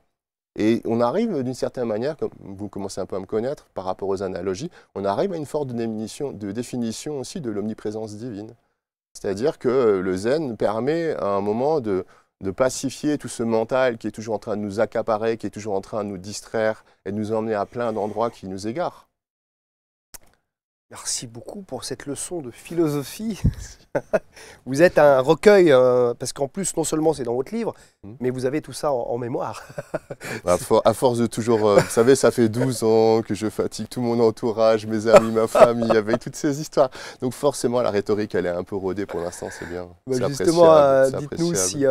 Et on arrive d'une certaine manière, comme vous commencez un peu à me connaître par rapport aux analogies, on arrive à une forme de définition aussi de l'omniprésence divine. C'est-à-dire que le zen permet à un moment de pacifier tout ce mental qui est toujours en train de nous accaparer, qui est toujours en train de nous distraire et de nous emmener à plein d'endroits qui nous égarent. Merci beaucoup pour cette leçon de philosophie. Vous êtes un recueil, parce qu'en plus, non seulement c'est dans votre livre, mais vous avez tout ça en mémoire. À force de toujours... vous savez, ça fait 12 ans que je fatigue tout mon entourage, mes amis, ma famille, avec toutes ces histoires. Donc forcément, la rhétorique, elle est un peu rodée pour l'instant, c'est bien. Justement, dites-nous si...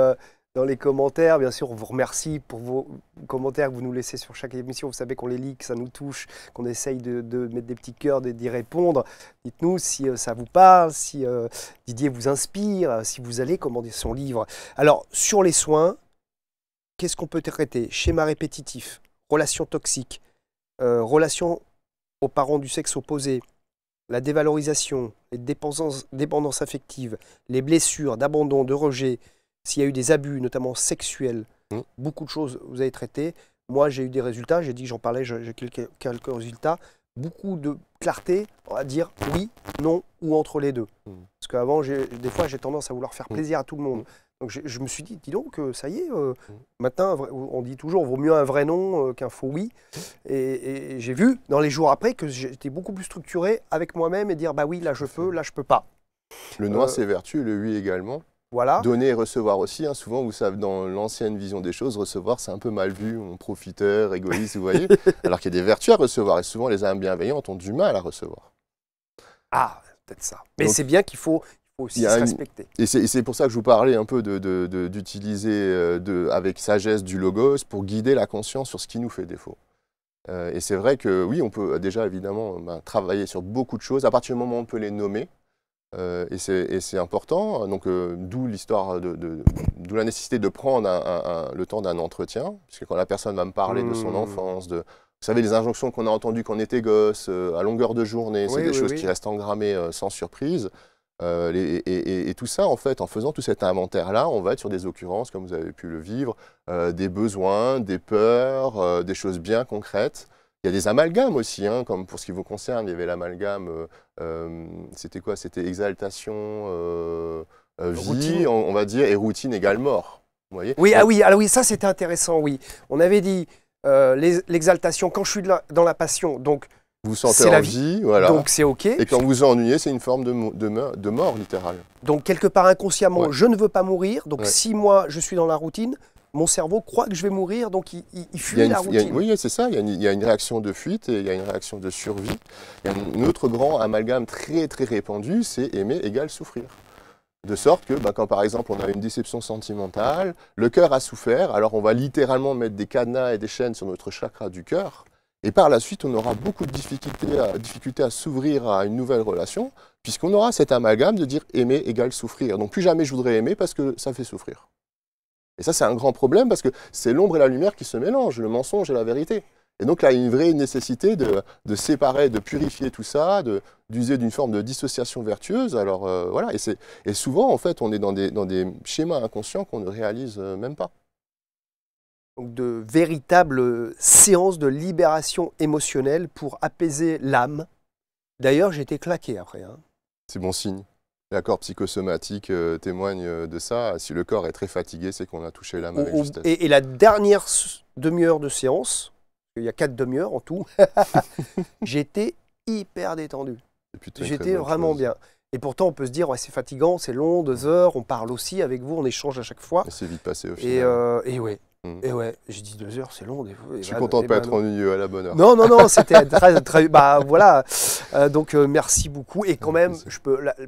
dans les commentaires, bien sûr, on vous remercie pour vos commentaires que vous nous laissez sur chaque émission. Vous savez qu'on les lit, que ça nous touche, qu'on essaye de mettre des petits cœurs, d'y répondre. Dites-nous si ça vous parle, si Didier vous inspire, si vous allez commander son livre. Alors, sur les soins, qu'est-ce qu'on peut traiter? Schéma répétitif, relations toxiques, relations aux parents du sexe opposé, la dévalorisation, les dépendances affectives, les blessures d'abandon, de rejet, s'il y a eu des abus, notamment sexuels, beaucoup de choses vous avez traitées. Moi, j'ai eu des résultats, j'ai dit que j'en parlais, j'ai quelques résultats. Beaucoup de clarté à dire oui, non ou entre les deux. Parce qu'avant, des fois, j'ai tendance à vouloir faire plaisir à tout le monde. Donc je me suis dit, dis donc, ça y est, maintenant, on dit toujours, vaut mieux un vrai non qu'un faux oui. Et j'ai vu, dans les jours après, que j'étais beaucoup plus structuré avec moi-même et dire, bah oui, là je peux pas. Le non, c'est vertu, le oui également. Voilà. Donner et recevoir aussi. Hein. Souvent, vous savez, dans l'ancienne vision des choses, recevoir, c'est un peu mal vu, on profiteur, égoïste, vous voyez. Alors qu'il y a des vertus à recevoir. Et souvent, les âmes bienveillantes ont du mal à recevoir. Ah, peut-être ça. Mais c'est bien qu'il faut aussi se respecter. Et c'est pour ça que je vous parlais un peu d'utiliser avec sagesse du logos pour guider la conscience sur ce qui nous fait défaut. Et c'est vrai que oui, on peut déjà évidemment travailler sur beaucoup de choses. À partir du moment où on peut les nommer, et c'est important, donc d'où l'histoire, d'où la nécessité de prendre le temps d'un entretien, puisque quand la personne va me parler de son enfance, vous savez, les injonctions qu'on a entendues quand on était gosse, à longueur de journée, c'est des choses qui restent engrammées sans surprise, et tout ça, en fait, en faisant tout cet inventaire-là, on va être sur des occurrences, comme vous avez pu le vivre, des besoins, des peurs, des choses bien concrètes. Il y a des amalgames aussi, hein, comme pour ce qui vous concerne, il y avait l'amalgame, c'était quoi? C'était exaltation, vie, on va dire, et routine égale mort. Vous voyez? Oui, oui, ça c'était intéressant, oui. On avait dit l'exaltation, quand je suis dans la passion, donc vous sentez la vie, voilà. Donc c'est OK. Et quand vous vous ennuyez, c'est une forme de mort littérale. Donc quelque part inconsciemment, je ne veux pas mourir, donc si moi je suis dans la routine, mon cerveau croit que je vais mourir, donc il fuit la routine. Oui, c'est ça. Il y a une réaction de fuite et il y a une réaction de survie. Il y a un autre grand amalgame très, très répandu, c'est aimer égale souffrir. De sorte que quand par exemple on a une déception sentimentale, le cœur a souffert, alors on va littéralement mettre des cadenas et des chaînes sur notre chakra du cœur. Et par la suite, on aura beaucoup de difficultés à s'ouvrir à une nouvelle relation, puisqu'on aura cet amalgame de dire aimer égale souffrir. Donc plus jamais je voudrais aimer parce que ça fait souffrir. Et ça, c'est un grand problème parce que c'est l'ombre et la lumière qui se mélangent, le mensonge et la vérité. Et donc là, il y a une vraie nécessité de séparer, de purifier tout ça, d'user d'une forme de dissociation vertueuse. Alors voilà, et souvent, en fait, on est dans des schémas inconscients qu'on ne réalise même pas. Donc de véritables séances de libération émotionnelle pour apaiser l'âme. D'ailleurs, j'ai été claqué après. Hein. C'est bon signe. L'accord psychosomatique témoigne de ça. Si le corps est très fatigué, c'est qu'on a touché l'âme avec justesse. Et la dernière demi-heure de séance, il y a 4 demi-heures en tout, j'étais hyper détendu. J'étais vraiment bien. Et pourtant, on peut se dire, ouais, c'est fatigant, c'est long, 2 heures, on parle aussi avec vous, on échange à chaque fois. Et c'est vite passé au final. Et ouais. Et ouais, j'ai dit 2 heures, c'est long. Je suis content de ne pas être ennuyeux à la bonne heure. Non, c'était très... Bah voilà, donc merci beaucoup. Et quand même,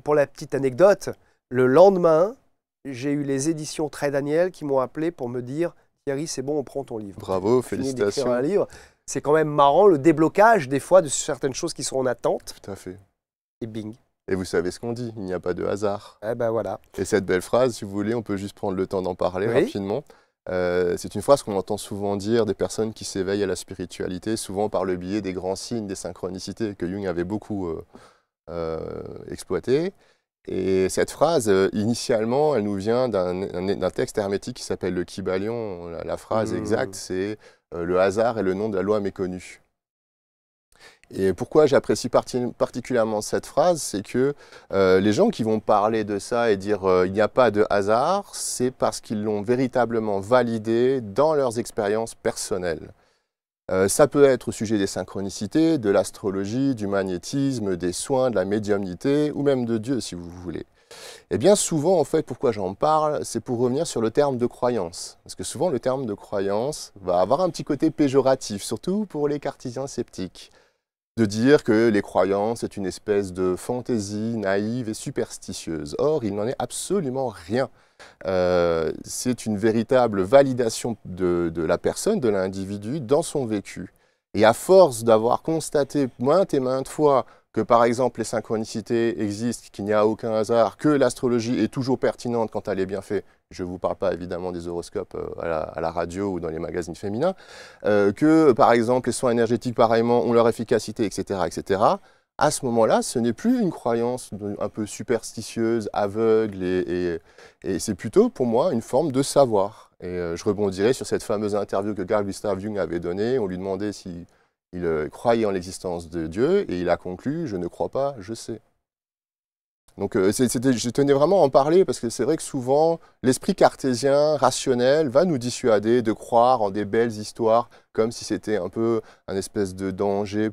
pour la petite anecdote, le lendemain, j'ai eu les éditions Très Daniel qui m'ont appelé pour me dire, Thierry, c'est bon, on prend ton livre. Bravo, félicitations. Un livre. C'est quand même marrant le déblocage des fois de certaines choses qui sont en attente. Tout à fait. Et bing. Et vous savez ce qu'on dit, il n'y a pas de hasard. Eh ben voilà. Et cette belle phrase, si vous voulez, on peut juste prendre le temps d'en parler Oui. rapidement. C'est une phrase qu'on entend souvent dire des personnes qui s'éveillent à la spiritualité, souvent par le biais des grands signes, des synchronicités que Jung avait beaucoup exploité. Et cette phrase, initialement, elle nous vient d'un texte hermétique qui s'appelle le Kybalion. La phrase exacte, c'est le hasard est le nom de la loi méconnue. Et pourquoi j'apprécie particulièrement cette phrase, c'est que les gens qui vont parler de ça et dire il n'y a pas de hasard, c'est parce qu'ils l'ont véritablement validé dans leurs expériences personnelles. Ça peut être au sujet des synchronicités, de l'astrologie, du magnétisme, des soins, de la médiumnité, ou même de Dieu, si vous voulez. Et bien souvent, en fait, pourquoi j'en parle, c'est pour revenir sur le terme de croyance. Parce que souvent, le terme de croyance va avoir un petit côté péjoratif, surtout pour les cartésiens sceptiques. De dire que les croyances, c'est une espèce de fantaisie naïve et superstitieuse. Or, il n'en est absolument rien. C'est une véritable validation de la personne, de l'individu, dans son vécu. Et à force d'avoir constaté maintes et maintes fois que, par exemple, les synchronicités existent, qu'il n'y a aucun hasard, que l'astrologie est toujours pertinente quand elle est bien faite, je ne vous parle pas évidemment des horoscopes à la radio ou dans les magazines féminins, que, par exemple, les soins énergétiques, pareillement, ont leur efficacité, etc., etc., à ce moment-là, ce n'est plus une croyance un peu superstitieuse, aveugle, et c'est plutôt, pour moi, une forme de savoir. Et je rebondirai sur cette fameuse interview que Carl Gustav Jung avait donnée. On lui demandait s'il croyait en l'existence de Dieu, et il a conclu « Je ne crois pas, je sais ». Donc je tenais vraiment à en parler, parce que c'est vrai que souvent, l'esprit cartésien, rationnel, va nous dissuader de croire en des belles histoires, comme si c'était un peu un espèce de danger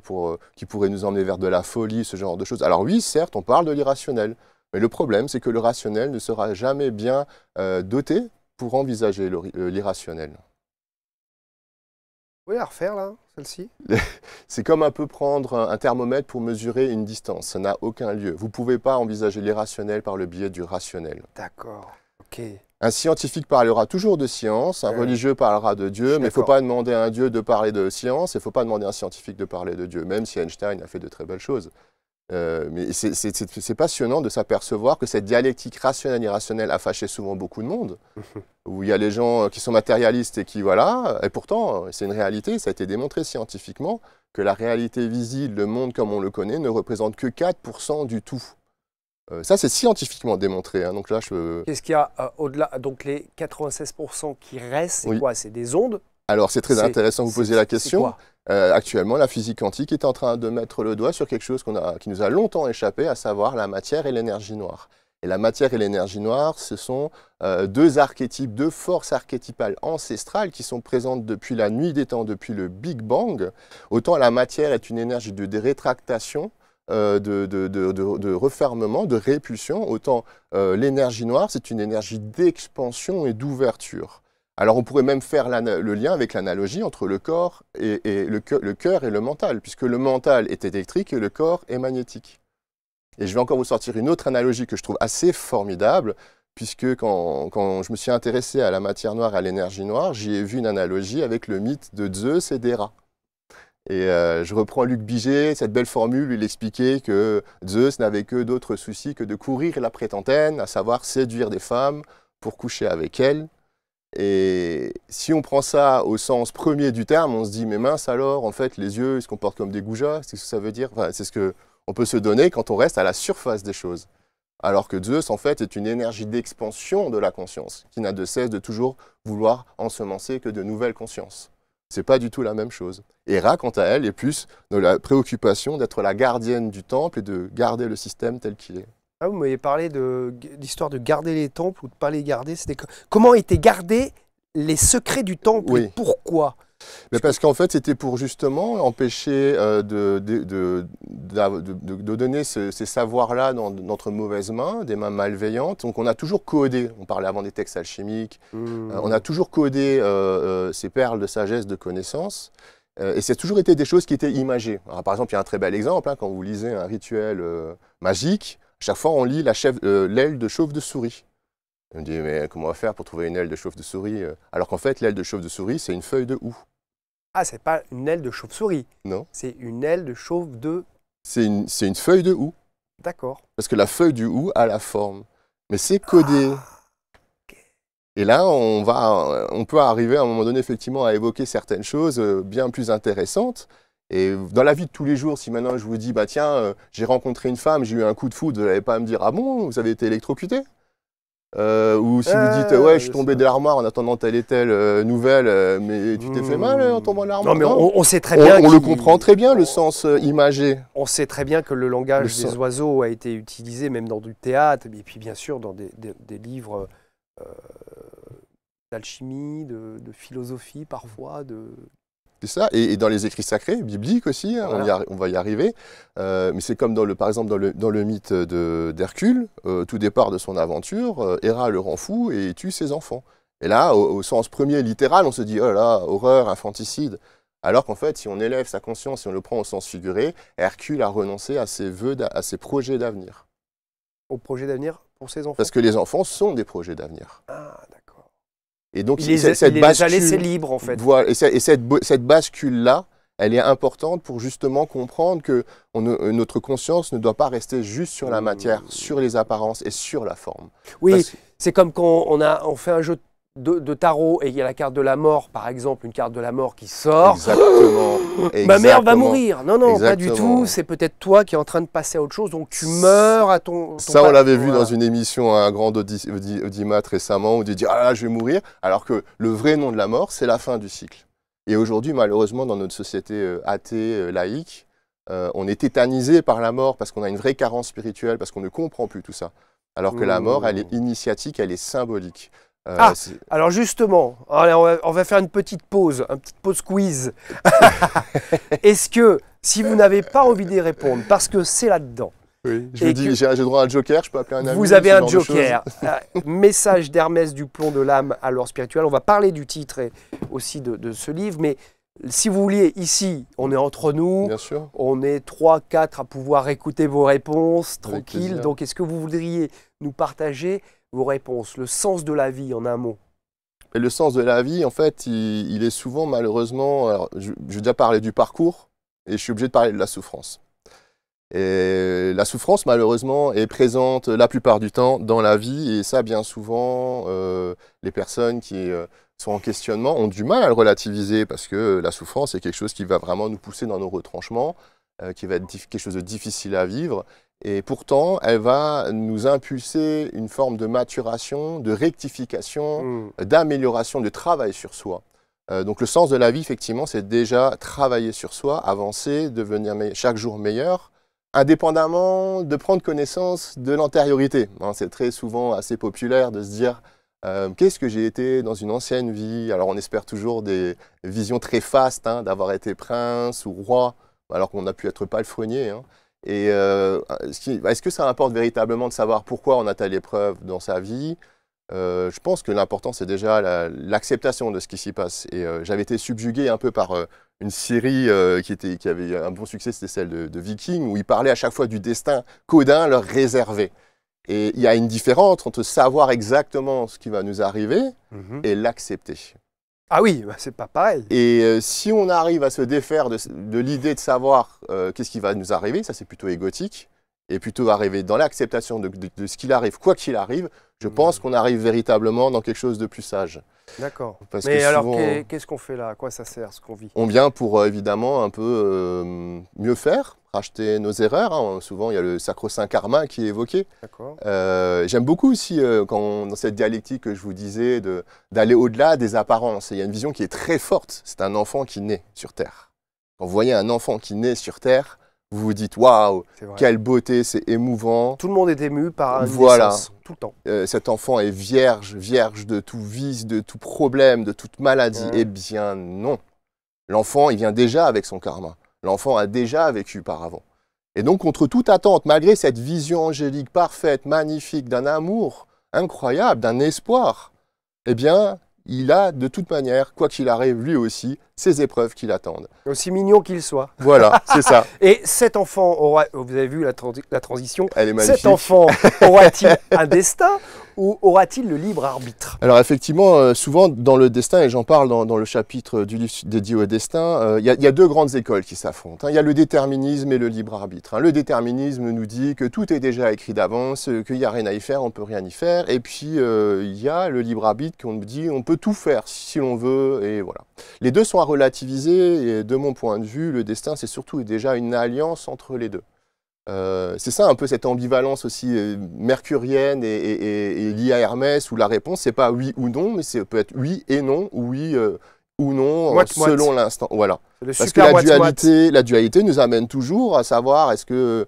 qui pourrait nous emmener vers de la folie, ce genre de choses. Alors oui, certes, on parle de l'irrationnel, mais le problème, c'est que le rationnel ne sera jamais bien doté pour envisager l'irrationnel. Vous pouvez la refaire, là, celle-ci? C'est comme un peu prendre un thermomètre pour mesurer une distance. Ça n'a aucun lieu. Vous ne pouvez pas envisager l'irrationnel par le biais du rationnel. D'accord, ok. Un scientifique parlera toujours de science, un religieux parlera de Dieu, mais il ne faut pas demander à un Dieu de parler de science, et il ne faut pas demander à un scientifique de parler de Dieu, même si Einstein a fait de très belles choses. Mais c'est passionnant de s'apercevoir que cette dialectique rationnelle-irrationnelle a fâché souvent beaucoup de monde, où il y a les gens qui sont matérialistes et qui, voilà, et pourtant, c'est une réalité, ça a été démontré scientifiquement, que la réalité visible, le monde comme on le connaît, ne représente que 4% du tout. Ça, c'est scientifiquement démontré. Hein, donc là, Qu'est-ce qu'il y a au-delà? Donc les 96% qui restent, c'est quoi? C'est des ondes? Alors, c'est très intéressant que vous posiez la question. Actuellement, la physique quantique est en train de mettre le doigt sur quelque chose qui nous a longtemps échappé, à savoir la matière et l'énergie noire. Et la matière et l'énergie noire, ce sont deux archétypes, deux forces archétypales ancestrales qui sont présentes depuis la nuit des temps, depuis le Big Bang. Autant la matière est une énergie de rétractation, de refermement, de répulsion, autant l'énergie noire, c'est une énergie d'expansion et d'ouverture. Alors on pourrait même faire le lien avec l'analogie entre le corps et le cœur et le mental, puisque le mental est électrique et le corps est magnétique. Et je vais encore vous sortir une autre analogie que je trouve assez formidable, puisque quand je me suis intéressé à la matière noire et à l'énergie noire, j'y ai vu une analogie avec le mythe de Zeus et d'Héra. Et je reprends Luc Biget, cette belle formule, il expliquait que Zeus n'avait que d'autres soucis que de courir la prétentaine, à savoir séduire des femmes pour coucher avec elles. Et si on prend ça au sens premier du terme, on se dit, mais mince alors, en fait, les yeux, ils se comportent comme des goujats, c'est ce que ça veut dire? Enfin, c'est ce qu'on peut se donner quand on reste à la surface des choses. Alors que Zeus, en fait, est une énergie d'expansion de la conscience, qui n'a de cesse de toujours vouloir ensemencer que de nouvelles consciences. C'est pas du tout la même chose. Héra, quant à elle, est plus de la préoccupation d'être la gardienne du temple et de garder le système tel qu'il est. Ah, vous m'avez parlé d'histoire de garder les temples ou de ne pas les garder. Comment étaient gardés les secrets du temple? Oui. Et pourquoi? Mais parce qu'en fait, c'était pour justement empêcher de donner ces savoirs-là d'entre mauvaises mains, des mains malveillantes. Donc on a toujours codé, on parlait avant des textes alchimiques, on a toujours codé ces perles de sagesse, de connaissances. Et c'est toujours été des choses qui étaient imagées. Alors, par exemple, il y a un très bel exemple, hein, quand vous lisez un rituel magique, chaque fois on lit l'aile de chauve-de-souris. On me dit, mais comment on va faire pour trouver une aile de chauve-de-souris? Alors qu'en fait, l'aile de chauve-de-souris, c'est une feuille de houx. Ah, c'est pas une aile de chauve-souris. Non. C'est une aile de chauve de... C'est une feuille de houx. D'accord. Parce que la feuille du houx a la forme. Mais c'est codé. Et là, on peut arriver à un moment donné effectivement à évoquer certaines choses bien plus intéressantes. Et dans la vie de tous les jours, si maintenant je vous dis, bah tiens, j'ai rencontré une femme, j'ai eu un coup de foudre, vous n'allez pas me dire, ah bon, vous avez été électrocuté? Ou si vous dites, ouais, je suis tombé de l'armoire en attendant telle et telle nouvelle, mais tu t'es fait mal en tombant de l'armoire? Non, mais on sait très bien. On le comprend très bien, le sens imagé. On sait très bien que le langage des oiseaux a été utilisé même dans du théâtre, et puis bien sûr dans des livres d'alchimie, de philosophie parfois. C'est ça, et dans les écrits sacrés, bibliques aussi, hein, voilà. on va y arriver. Mais c'est comme par exemple dans le mythe d'Hercule, tout départ de son aventure, Héra le rend fou et tue ses enfants. Et là, au sens premier littéral, on se dit, oh là, horreur, infanticide. Alors qu'en fait, si on élève sa conscience, si on le prend au sens figuré, Hercule a renoncé à ses projets d'avenir. Au projet d'avenir pour ses enfants? Parce que les enfants sont des projets d'avenir. Ah, d'accord. Et donc, il les a laissés libres, en fait. Voilà, et cette bascule-là, elle est importante pour justement comprendre que notre conscience ne doit pas rester juste sur la matière, sur les apparences et sur la forme. Oui, c'est comme quand on fait un jeu de tarot et il y a la carte de la mort, par exemple, une carte de la mort qui sort. Exactement. Ma mère va mourir. Non, non, Exactement. pas du tout. C'est peut-être toi qui es en train de passer à autre chose, donc tu meurs à ton ça, on l'avait vu dans une émission à un grand audimat récemment, où il dit « Ah là, je vais mourir », alors que le vrai nom de la mort, c'est la fin du cycle. Et aujourd'hui, malheureusement, dans notre société athée, laïque, on est tétanisé par la mort parce qu'on a une vraie carence spirituelle, parce qu'on ne comprend plus tout ça. Alors que la mort, elle est initiatique, elle est symbolique. Alors justement, on va faire une petite pause quiz. Est-ce que, si vous n'avez pas envie d'y répondre, parce que c'est là-dedans, oui, je vous dis, j'ai droit à un joker, je peux appeler un ami. Vous avez un joker. Message d'Hermès du plomb de l'âme à l'or spirituel. On va parler du titre et aussi de ce livre, mais si vous vouliez, ici, on est entre nous. Bien sûr. On est 3, 4 à pouvoir écouter vos réponses, tranquille. Donc, est-ce que vous voudriez nous partager vos réponses, le sens de la vie en un mot? Et le sens de la vie, en fait, il est souvent malheureusement... Alors, je vais déjà parler du parcours et je suis obligé de parler de la souffrance. Et la souffrance, malheureusement, est présente la plupart du temps dans la vie. Et ça, bien souvent, les personnes qui sont en questionnement ont du mal à le relativiser parce que la souffrance est quelque chose qui va vraiment nous pousser dans nos retranchements, qui va être quelque chose de difficile à vivre. Et pourtant, elle va nous impulser une forme de maturation, de rectification, d'amélioration, de travail sur soi. Donc le sens de la vie, effectivement, c'est déjà travailler sur soi, avancer, devenir chaque jour meilleur, indépendamment de prendre connaissance de l'antériorité. C'est très souvent assez populaire de se dire qu'est-ce que j'ai été dans une ancienne vie. Alors on espère toujours des visions très fastes, d'avoir été prince ou roi, alors qu'on a pu être palefrenier. Et est-ce que ça importe véritablement de savoir pourquoi on a telle épreuve dans sa vie? Je pense que l'important, c'est déjà l'acceptation de ce qui s'y passe. Et j'avais été subjugué un peu par une série qui avait un bon succès, c'était celle de Vikings, où ils parlaient à chaque fois du destin qu'Odin leur réservait. Et il y a une différence entre savoir exactement ce qui va nous arriver et l'accepter. Ah oui, c'est pas pareil. Et si on arrive à se défaire de l'idée de savoir qu'est-ce qui va nous arriver, ça c'est plutôt égotique, et plutôt arriver dans l'acceptation de ce qu'il arrive, quoi qu'il arrive, je pense qu'on arrive véritablement dans quelque chose de plus sage. D'accord. Mais alors, qu'est-ce qu'on fait là? À quoi ça sert ce qu'on vit? On vient pour évidemment un peu mieux faire, racheter nos erreurs. Souvent, il y a le sacro-saint karma qui est évoqué. D'accord. J'aime beaucoup aussi, dans cette dialectique que je vous disais, d'aller au-delà des apparences. Et il y a une vision qui est très forte. C'est un enfant qui naît sur Terre. Quand vous voyez un enfant qui naît sur Terre, vous vous dites « Waouh, quelle beauté, c'est émouvant ». Tout le monde est ému par une naissance, tout le temps. Cet enfant est vierge de tout vice, de tout problème, de toute maladie. Eh bien non. L'enfant, il vient déjà avec son karma. L'enfant a déjà vécu par avant. Et donc, contre toute attente, malgré cette vision angélique parfaite, magnifique, d'un amour incroyable, d'un espoir, eh bien, il a de toute manière, quoi qu'il arrive, lui aussi, ses épreuves qui l'attendent. Aussi mignon qu'il soit. Voilà, c'est ça. Et cet enfant aura, vous avez vu la transition, elle est magnifique. Cet enfant aura-t-il un destin Ou aura-t-il le libre arbitre? Alors effectivement, souvent dans le destin, et j'en parle dans le chapitre du livre dédié au destin, il y a deux grandes écoles qui s'affrontent. Il y a le déterminisme et le libre arbitre. Le déterminisme nous dit que tout est déjà écrit d'avance, qu'il n'y a rien à y faire, on ne peut rien y faire. Et puis il y a le libre arbitre qu'on nous dit on peut tout faire si l'on veut, et voilà. Les deux sont à relativiser, et de mon point de vue, le destin c'est surtout déjà une alliance entre les deux. C'est ça un peu cette ambivalence aussi mercurienne et liée à Hermès, où la réponse c'est pas oui ou non, mais ça peut être oui et non, ou oui ou non, selon l'instant. Voilà. Parce que la dualité nous amène toujours à savoir est-ce que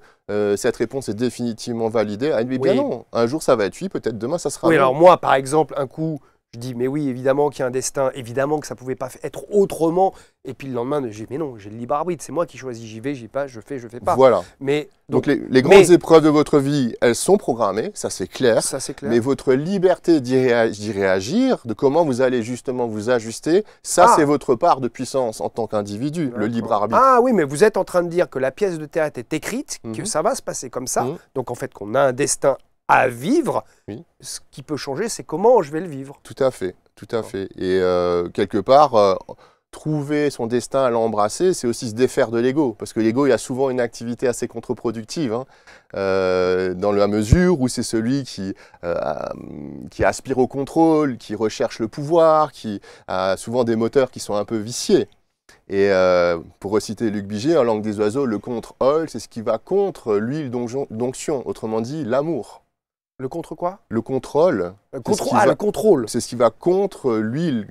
cette réponse est définitivement validée. Ah, mais bien non, un jour ça va être oui, peut-être demain ça sera non. Alors moi par exemple, un coup je dis mais oui évidemment qu'il y a un destin, évidemment que ça pouvait pas être autrement, et puis le lendemain je dis mais non, j'ai le libre arbitre, c'est moi qui choisis, j'y vais, j'y pas, je fais pas. Voilà. Mais donc les grandes épreuves de votre vie, elles sont programmées, ça c'est clair. Ça c'est clair. Mais votre liberté d'y réagir, de comment vous allez justement vous ajuster, ça c'est votre part de puissance en tant qu'individu, le libre arbitre. Ah oui, mais vous êtes en train de dire que la pièce de théâtre est écrite, que ça va se passer comme ça, donc en fait qu'on a un destin à vivre. Oui. Ce qui peut changer, c'est comment je vais le vivre. Tout à fait, tout à fait. Et quelque part, trouver son destin à l'embrasser, c'est aussi se défaire de l'ego. Parce que l'ego, il y a souvent une activité assez contre-productive, dans la mesure où c'est celui qui aspire au contrôle, qui recherche le pouvoir, qui a souvent des moteurs qui sont un peu viciés. Et pour reciter Luc Biget, en langue des oiseaux, le contre-ol, c'est ce qui va contre l'huile d'onction, autrement dit l'amour. Le contre quoi? Le contrôle. Le contrôle. C'est ce qui va contre l'huile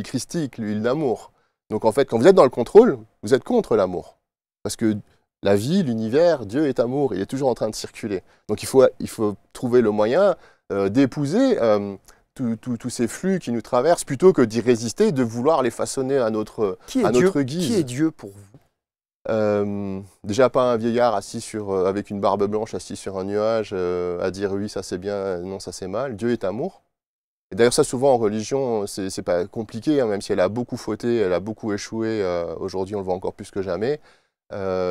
christique, l'huile d'amour. Donc en fait, quand vous êtes dans le contrôle, vous êtes contre l'amour. Parce que la vie, l'univers, Dieu est amour, il est toujours en train de circuler. Donc il faut trouver le moyen d'épouser tous ces flux qui nous traversent, plutôt que d'y résister, de vouloir les façonner à notre guise. Qui est Dieu pour vous? Déjà pas un vieillard assis avec une barbe blanche assis sur un nuage à dire oui ça c'est bien, non ça c'est mal. Dieu est amour. Et d'ailleurs ça souvent en religion c'est pas compliqué, même si elle a beaucoup fauté, elle a beaucoup échoué, aujourd'hui on le voit encore plus que jamais.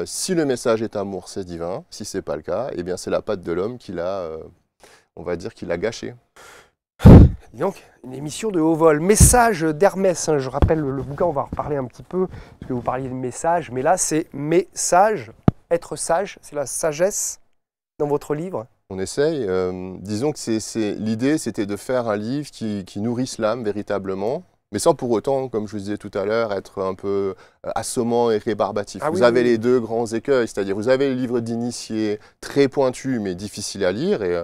Si le message est amour, c'est divin. Si c'est pas le cas, eh bien c'est la patte de l'homme qui l'a, on va dire, qui l'a gâché. Donc, une émission de haut vol. Message d'Hermès. Je rappelle le bouquin, on va en reparler un petit peu, parce que vous parliez de message, mais là, c'est message, être sage, c'est la sagesse dans votre livre. On essaye. Disons que l'idée, c'était de faire un livre qui nourrisse l'âme véritablement, mais sans pour autant, comme je vous disais tout à l'heure, être un peu assommant et rébarbatif. Vous avez les deux grands écueils, c'est-à-dire vous avez les livres d'initiés très pointus, mais difficiles à lire, et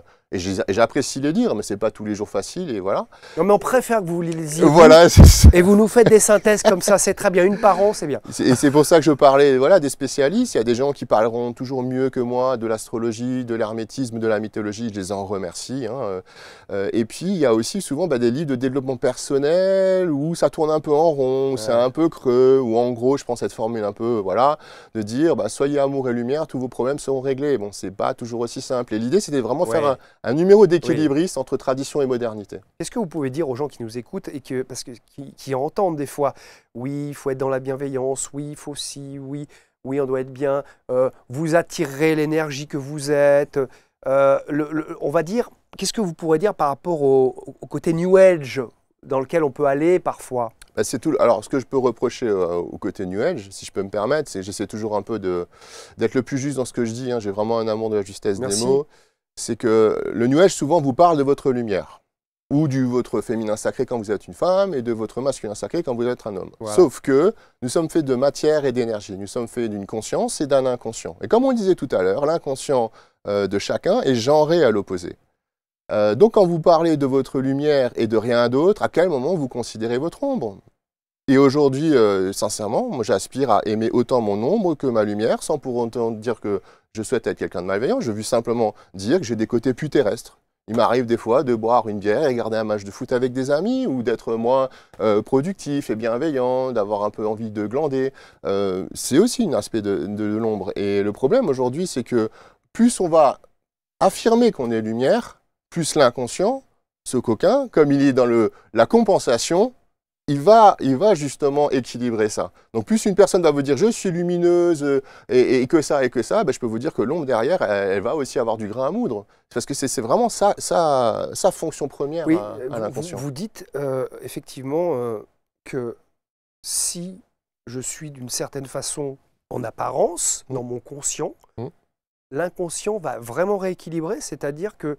j'apprécie les lire, mais ce n'est pas tous les jours facile, et voilà. Non, mais on préfère que vous les lisiez. Voilà, et vous nous faites des synthèses comme ça, c'est très bien. Une par an, c'est bien. Et c'est pour ça que je parlais des spécialistes. Il y a des gens qui parleront toujours mieux que moi de l'astrologie, de l'hermétisme, de la mythologie. Je les en remercie. Et puis, il y a aussi souvent des livres de développement personnel où ça tourne un peu en rond, où c'est un peu creux, où en gros, je prends cette formule un peu, de dire soyez amour et lumière, tous vos problèmes seront réglés. Bon, c'est pas toujours aussi simple. Et l'idée, c'était vraiment faire un numéro d'équilibriste entre tradition et modernité. Qu'est-ce que vous pouvez dire aux gens qui nous écoutent et qui entendent des fois, oui, il faut être dans la bienveillance, oui, il faut aussi, oui, on doit être bien, vous attirerez l'énergie que vous êtes. On va dire, qu'est-ce que vous pourrez dire par rapport au côté New Age dans lequel on peut aller parfois? C'est tout. Alors, ce que je peux reprocher au côté New Age, si je peux me permettre, c'est que j'essaie toujours un peu d'être le plus juste dans ce que je dis. J'ai vraiment un amour de la justesse des mots. C'est que le New Age, souvent, vous parle de votre lumière, ou de votre féminin sacré quand vous êtes une femme, et de votre masculin sacré quand vous êtes un homme. Voilà. Sauf que nous sommes faits de matière et d'énergie. Nous sommes faits d'une conscience et d'un inconscient. Et comme on disait tout à l'heure, l'inconscient de chacun est genré à l'opposé. Donc, quand vous parlez de votre lumière et de rien d'autre, à quel moment vous considérez votre ombre? Et aujourd'hui, sincèrement, moi j'aspire à aimer autant mon ombre que ma lumière, sans pour autant dire que je souhaite être quelqu'un de malveillant. Je veux simplement dire que j'ai des côtés plus terrestres. Il m'arrive des fois de boire une bière et regarder un match de foot avec des amis, ou d'être moins productif et bienveillant, d'avoir un peu envie de glander. C'est aussi un aspect de l'ombre. Et le problème aujourd'hui, c'est que plus on va affirmer qu'on est lumière, plus l'inconscient, ce coquin, comme il est dans la compensation, il va justement équilibrer ça. Donc plus une personne va vous dire je suis lumineuse et que ça, ben, je peux vous dire que l'ombre derrière, elle va aussi avoir du grain à moudre. Parce que c'est vraiment sa fonction première Oui, à l'inconscient. vous dites effectivement que si je suis d'une certaine façon en apparence, dans mon conscient, l'inconscient va vraiment rééquilibrer, c'est-à-dire que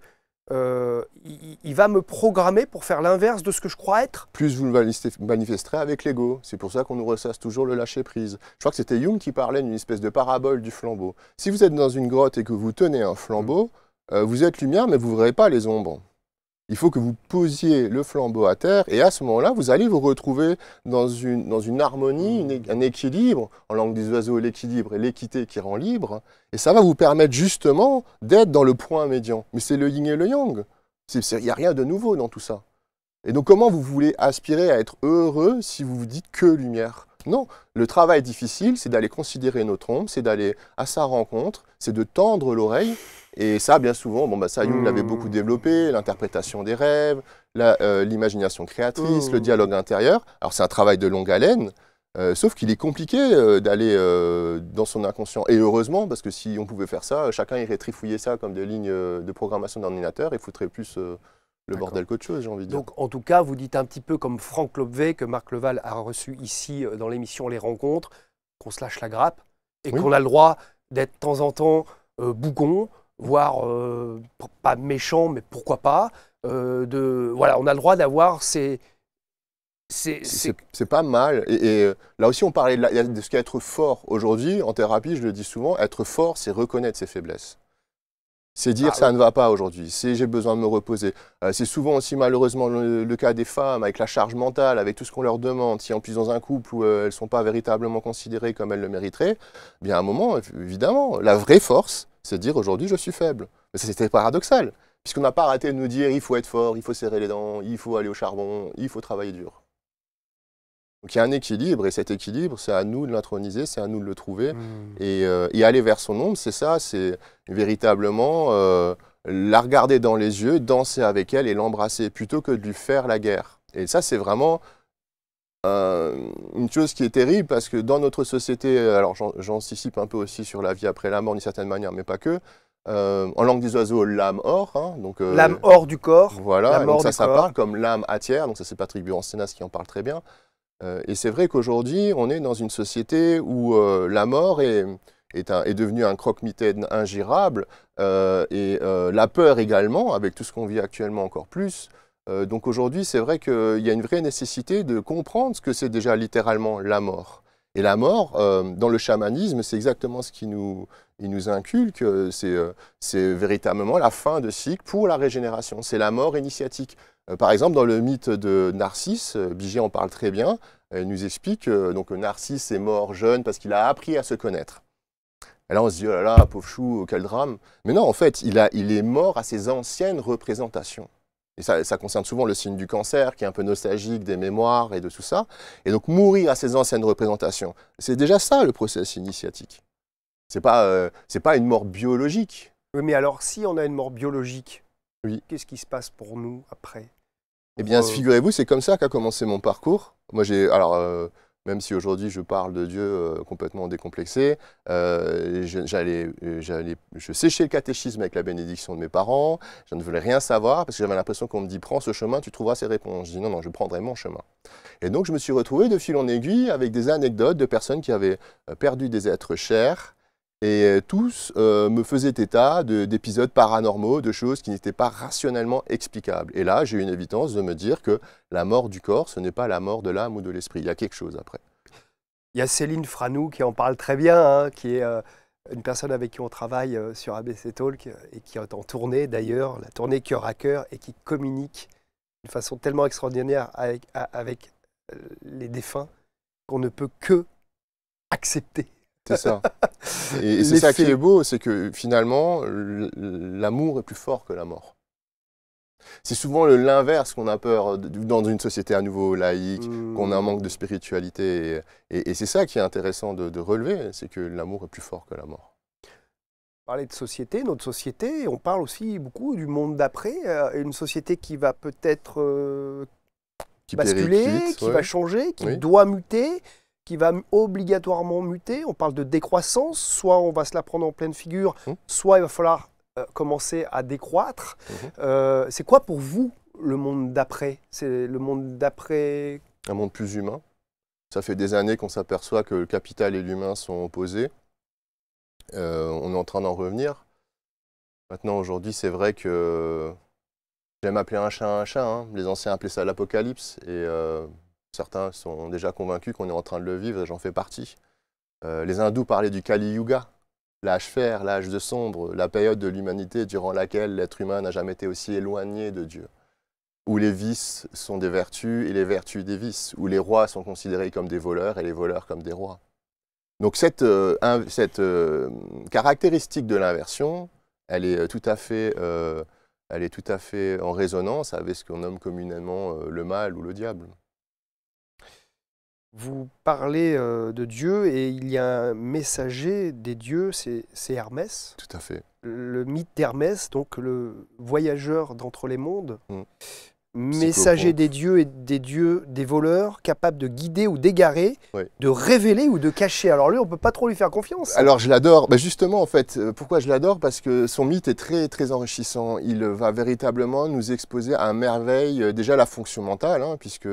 il va me programmer pour faire l'inverse de ce que je crois être. Plus vous le manifesterez avec l'ego. C'est pour ça qu'on nous ressasse toujours le lâcher-prise. Je crois que c'était Jung qui parlait d'une espèce de parabole du flambeau. Si vous êtes dans une grotte et que vous tenez un flambeau, vous êtes lumière, mais vous ne verrez pas les ombres. Il faut que vous posiez le flambeau à terre et à ce moment-là, vous allez vous retrouver dans une harmonie, un équilibre. En langue des oiseaux, l'équilibre et l'équité qui rend libre. Et ça va vous permettre justement d'être dans le point médian. Mais c'est le yin et le yang. Il n'y a rien de nouveau dans tout ça. Et donc comment vous voulez aspirer à être heureux si vous vous dites que lumière? Non, le travail difficile, c'est d'aller considérer notre ombre, c'est d'aller à sa rencontre, c'est de tendre l'oreille. Et ça, bien souvent, ça, Jung l'avait beaucoup développé, l'interprétation des rêves, l'imagination créatrice, le dialogue intérieur. Alors, c'est un travail de longue haleine, sauf qu'il est compliqué d'aller dans son inconscient. Et heureusement, parce que si on pouvait faire ça, chacun irait trifouiller ça comme des lignes de programmation d'ordinateur et foutrait plus le bordel qu'autre chose, j'ai envie de dire. Donc, en tout cas, vous dites un petit peu comme Franck Lobvé, que Marc Leval a reçu ici dans l'émission Les Rencontres, qu'on se lâche la grappe et qu'on a le droit d'être de temps en temps bougon, voire pas méchant, mais pourquoi pas. Voilà, on a le droit d'avoir ces... C'est pas mal. Et là aussi, on parlait de ce qu'est être fort. Aujourd'hui, en thérapie, je le dis souvent, être fort, c'est reconnaître ses faiblesses. C'est dire ça ne va pas aujourd'hui, c'est j'ai besoin de me reposer. C'est souvent aussi malheureusement le cas des femmes avec la charge mentale, avec tout ce qu'on leur demande. Si en plus dans un couple où elles ne sont pas véritablement considérées comme elles le mériteraient, bien à un moment, évidemment, la vraie force, c'est de dire aujourd'hui je suis faible. Mais c'était paradoxal, puisqu'on n'a pas arrêté de nous dire il faut être fort, il faut serrer les dents, il faut aller au charbon, il faut travailler dur. Donc il y a un équilibre, et cet équilibre, c'est à nous de l'introniser, c'est à nous de le trouver. Et aller vers son ombre, c'est ça, c'est véritablement la regarder dans les yeux, danser avec elle et l'embrasser, plutôt que de lui faire la guerre. Et ça, c'est vraiment une chose qui est terrible, parce que dans notre société, alors j'anticipe un peu aussi sur la vie après la mort d'une certaine manière, mais pas que, en langue des oiseaux, l'âme hors. L'âme hors du corps. Voilà, donc ça parle comme l'âme atière, donc ça c'est Patrick Buran-Sénas qui en parle très bien. Et c'est vrai qu'aujourd'hui, on est dans une société où la mort est devenue un croque-mitaine ingérable, et la peur également, avec tout ce qu'on vit actuellement encore plus. Donc aujourd'hui, c'est vrai qu'il y a une vraie nécessité de comprendre ce que c'est déjà littéralement la mort. Et la mort, dans le chamanisme, c'est exactement ce qui nous inculque, c'est véritablement la fin de cycle pour la régénération. C'est la mort initiatique. Par exemple, dans le mythe de Narcisse, Biget en parle très bien, il nous explique que Narcisse est mort jeune parce qu'il a appris à se connaître. Et là, on se dit, oh là là, pauvre chou, quel drame. Mais non, en fait, il est mort à ses anciennes représentations. Et ça concerne souvent le signe du cancer, qui est un peu nostalgique des mémoires et de tout ça. Et donc, mourir à ses anciennes représentations, c'est déjà ça, le processus initiatique. C'est pas une mort biologique. Oui, mais alors, si on a une mort biologique, oui, qu'est-ce qui se passe pour nous après? Eh bien, figurez-vous, c'est comme ça qu'a commencé mon parcours. Moi, même si aujourd'hui je parle de Dieu complètement décomplexé, je séchais le catéchisme avec la bénédiction de mes parents, je ne voulais rien savoir parce que j'avais l'impression qu'on me dit « prends ce chemin, tu trouveras ces réponses ». Je dis « non, je prendrai mon chemin ». Et donc je me suis retrouvé de fil en aiguille avec des anecdotes de personnes qui avaient perdu des êtres chers, et tous me faisaient état d'épisodes paranormaux, de choses qui n'étaient pas rationnellement explicables. Et là, j'ai eu une évidence de me dire que la mort du corps, ce n'est pas la mort de l'âme ou de l'esprit. Il y a quelque chose après. Il y a Céline Franou qui en parle très bien, qui est une personne avec qui on travaille sur ABC Talk et qui est en tournée d'ailleurs, la tournée Cœur à Cœur, et qui communique d'une façon tellement extraordinaire avec les défunts qu'on ne peut que accepter. C'est ça. Et c'est ça qui est beau, c'est que finalement, l'amour est plus fort que la mort. C'est souvent l'inverse qu'on a peur dans une société à nouveau laïque, qu'on a un manque de spiritualité. Et c'est ça qui est intéressant de relever, c'est que l'amour est plus fort que la mort. Parler de société, notre société, on parle aussi beaucoup du monde d'après, une société qui va peut-être basculer, périclite, qui va changer, qui doit muter, qui va obligatoirement muter. On parle de décroissance, soit on va se la prendre en pleine figure, soit il va falloir commencer à décroître. C'est quoi pour vous le monde d'après? C'est le monde d'après... Un monde plus humain. Ça fait des années qu'on s'aperçoit que le capital et l'humain sont opposés. On est en train d'en revenir. Maintenant, aujourd'hui, c'est vrai que j'aime appeler un chat un chat. Hein. Les anciens appelaient ça l'apocalypse. Et certains sont déjà convaincus qu'on est en train de le vivre, et j'en fais partie. Les hindous parlaient du Kali Yuga, l'âge fer, l'âge de sombre, la période de l'humanité durant laquelle l'être humain n'a jamais été aussi éloigné de Dieu. Où les vices sont des vertus et les vertus des vices. Où les rois sont considérés comme des voleurs et les voleurs comme des rois. Donc cette caractéristique de l'inversion, elle est tout à fait en résonance avec ce qu'on nomme communément le mal ou le diable. Vous parlez de Dieu et il y a un messager des dieux, c'est Hermès. Tout à fait. Le mythe d'Hermès, donc le voyageur d'entre les mondes. Messager des dieux et des dieux, des voleurs, capable de guider ou d'égarer, de révéler ou de cacher. Alors lui, on ne peut pas trop lui faire confiance. Alors je l'adore, justement en fait, pourquoi je l'adore? Parce que son mythe est très, très enrichissant. Il va véritablement nous exposer à merveille déjà la fonction mentale, hein, puisque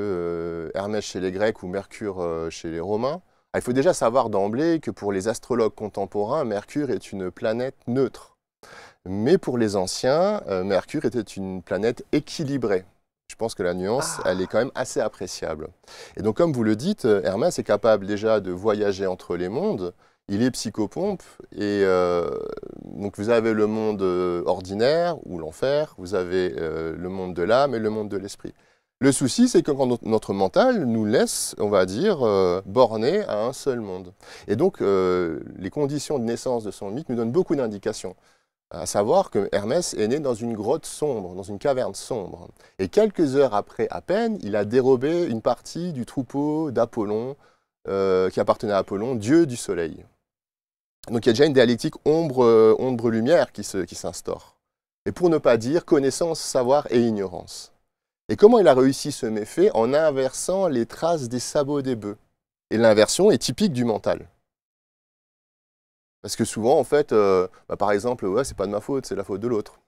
Hermès chez les Grecs ou Mercure chez les Romains. Il faut déjà savoir d'emblée que pour les astrologues contemporains, Mercure est une planète neutre. Mais pour les anciens, Mercure était une planète équilibrée. Je pense que la nuance, elle est quand même assez appréciable. Et donc, comme vous le dites, Hermès est capable déjà de voyager entre les mondes. Il est psychopompe. Et donc, vous avez le monde ordinaire ou l'enfer. Vous avez le monde de l'âme et le monde de l'esprit. Le souci, c'est que quand notre mental nous laisse, on va dire, bornés à un seul monde. Et donc, les conditions de naissance de son mythe nous donnent beaucoup d'indications. À savoir que Hermès est né dans une grotte sombre, dans une caverne sombre. Et quelques heures après, à peine, il a dérobé une partie du troupeau d'Apollon, qui appartenait à Apollon, dieu du soleil. Donc il y a déjà une dialectique ombre-lumière qui s'instaure. Et pour ne pas dire connaissance, savoir et ignorance. Et comment il a réussi ce méfait? En inversant les traces des sabots des bœufs. Et l'inversion est typique du mental. Parce que souvent, en fait, par exemple, c'est pas de ma faute, c'est la faute de l'autre.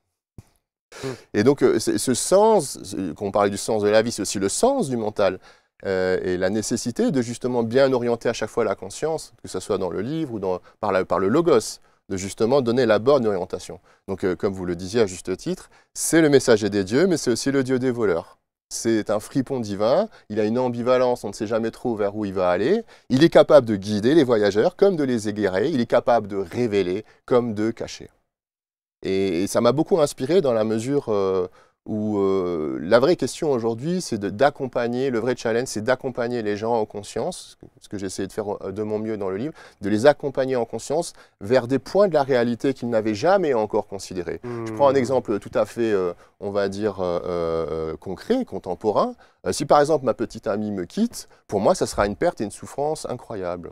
Et donc, ce sens, quand on parle du sens de la vie, c'est aussi le sens du mental. Et la nécessité de justement bien orienter à chaque fois la conscience, que ce soit dans le livre ou par le logos, de justement donner la bonne orientation. Donc, comme vous le disiez à juste titre, c'est le messager des dieux, mais c'est aussi le dieu des voleurs. C'est un fripon divin, il a une ambivalence, on ne sait jamais trop vers où il va aller. Il est capable de guider les voyageurs comme de les égarer, il est capable de révéler comme de cacher. Et ça m'a beaucoup inspiré dans la mesure où la vraie question aujourd'hui, c'est d'accompagner, le vrai challenge, c'est d'accompagner les gens en conscience, ce que j'ai essayé de faire de mon mieux dans le livre, de les accompagner en conscience vers des points de la réalité qu'ils n'avaient jamais encore considérés. Je prends un exemple tout à fait, on va dire, concret, contemporain. Si par exemple ma petite amie me quitte, pour moi, ça sera une perte et une souffrance incroyable.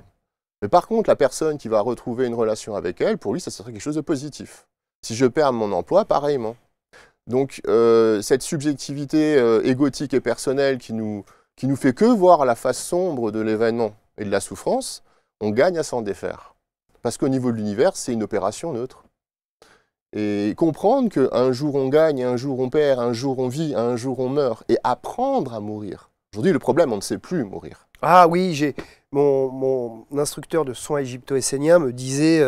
Mais par contre, la personne qui va retrouver une relation avec elle, pour lui, ça serait quelque chose de positif. Si je perds mon emploi, pareillement. Donc, cette subjectivité égotique et personnelle qui nous fait que voir la face sombre de l'événement et de la souffrance, on gagne à s'en défaire. Parce qu'au niveau de l'univers, c'est une opération neutre. Et comprendre qu'un jour on gagne, un jour on perd, un jour on vit, un jour on meurt, et apprendre à mourir. Aujourd'hui, le problème, on ne sait plus mourir. Ah oui, mon instructeur de soins égypto-esséniens me disait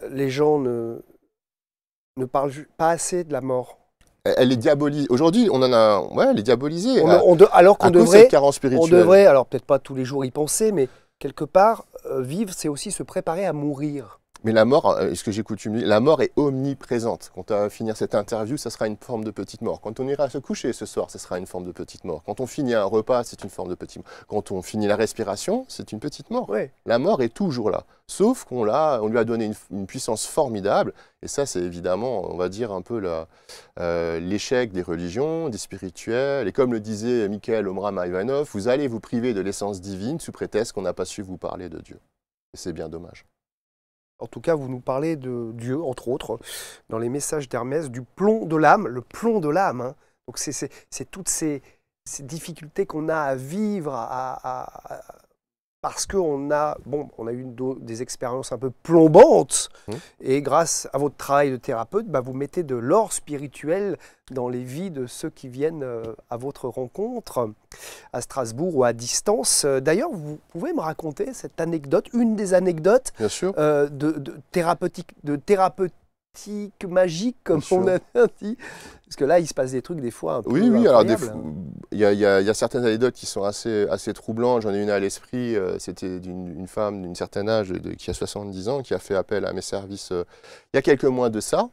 les gens ne parle pas assez de la mort. Elle est diabolisée. Aujourd'hui, elle est diabolisée. Alors qu'on devrait, carence spirituelle. On devrait, alors peut-être pas tous les jours y penser, mais quelque part, vivre, c'est aussi se préparer à mourir. Mais la mort, ce que j'ai coutume dire, la mort est omniprésente. Quand on va finir cette interview, ça sera une forme de petite mort. Quand on ira se coucher ce soir, ce sera une forme de petite mort. Quand on finit un repas, c'est une forme de petite mort. Quand on finit la respiration, c'est une petite mort. Ouais. La mort est toujours là. Sauf qu'on lui a donné une puissance formidable. Et ça, c'est évidemment, on va dire, un peu l'échec des religions, des spirituels. Et comme le disait Mikhail Omram-Ivanov, vous allez vous priver de l'essence divine sous prétexte qu'on n'a pas su vous parler de Dieu. Et c'est bien dommage. En tout cas, vous nous parlez de Dieu, entre autres, dans les messages d'Hermès, du plomb de l'âme, le plomb de l'âme. Hein. Donc c'est toutes ces ces difficultés qu'on a à vivre, parce qu'on a, on a eu des expériences un peu plombantes, et grâce à votre travail de thérapeute, vous mettez de l'or spirituel dans les vies de ceux qui viennent à votre rencontre à Strasbourg ou à distance. D'ailleurs, vous pouvez me raconter cette anecdote, une des anecdotes Bien sûr. de thérapeutique magique, comme on a dit. Parce que là, il se passe des trucs des fois un peu Oui, alors il y a certaines anecdotes qui sont assez troublantes. J'en ai une à l'esprit, c'était d'une femme d'une certaine âge, qui a 70 ans, qui a fait appel à mes services il y a quelques mois de ça,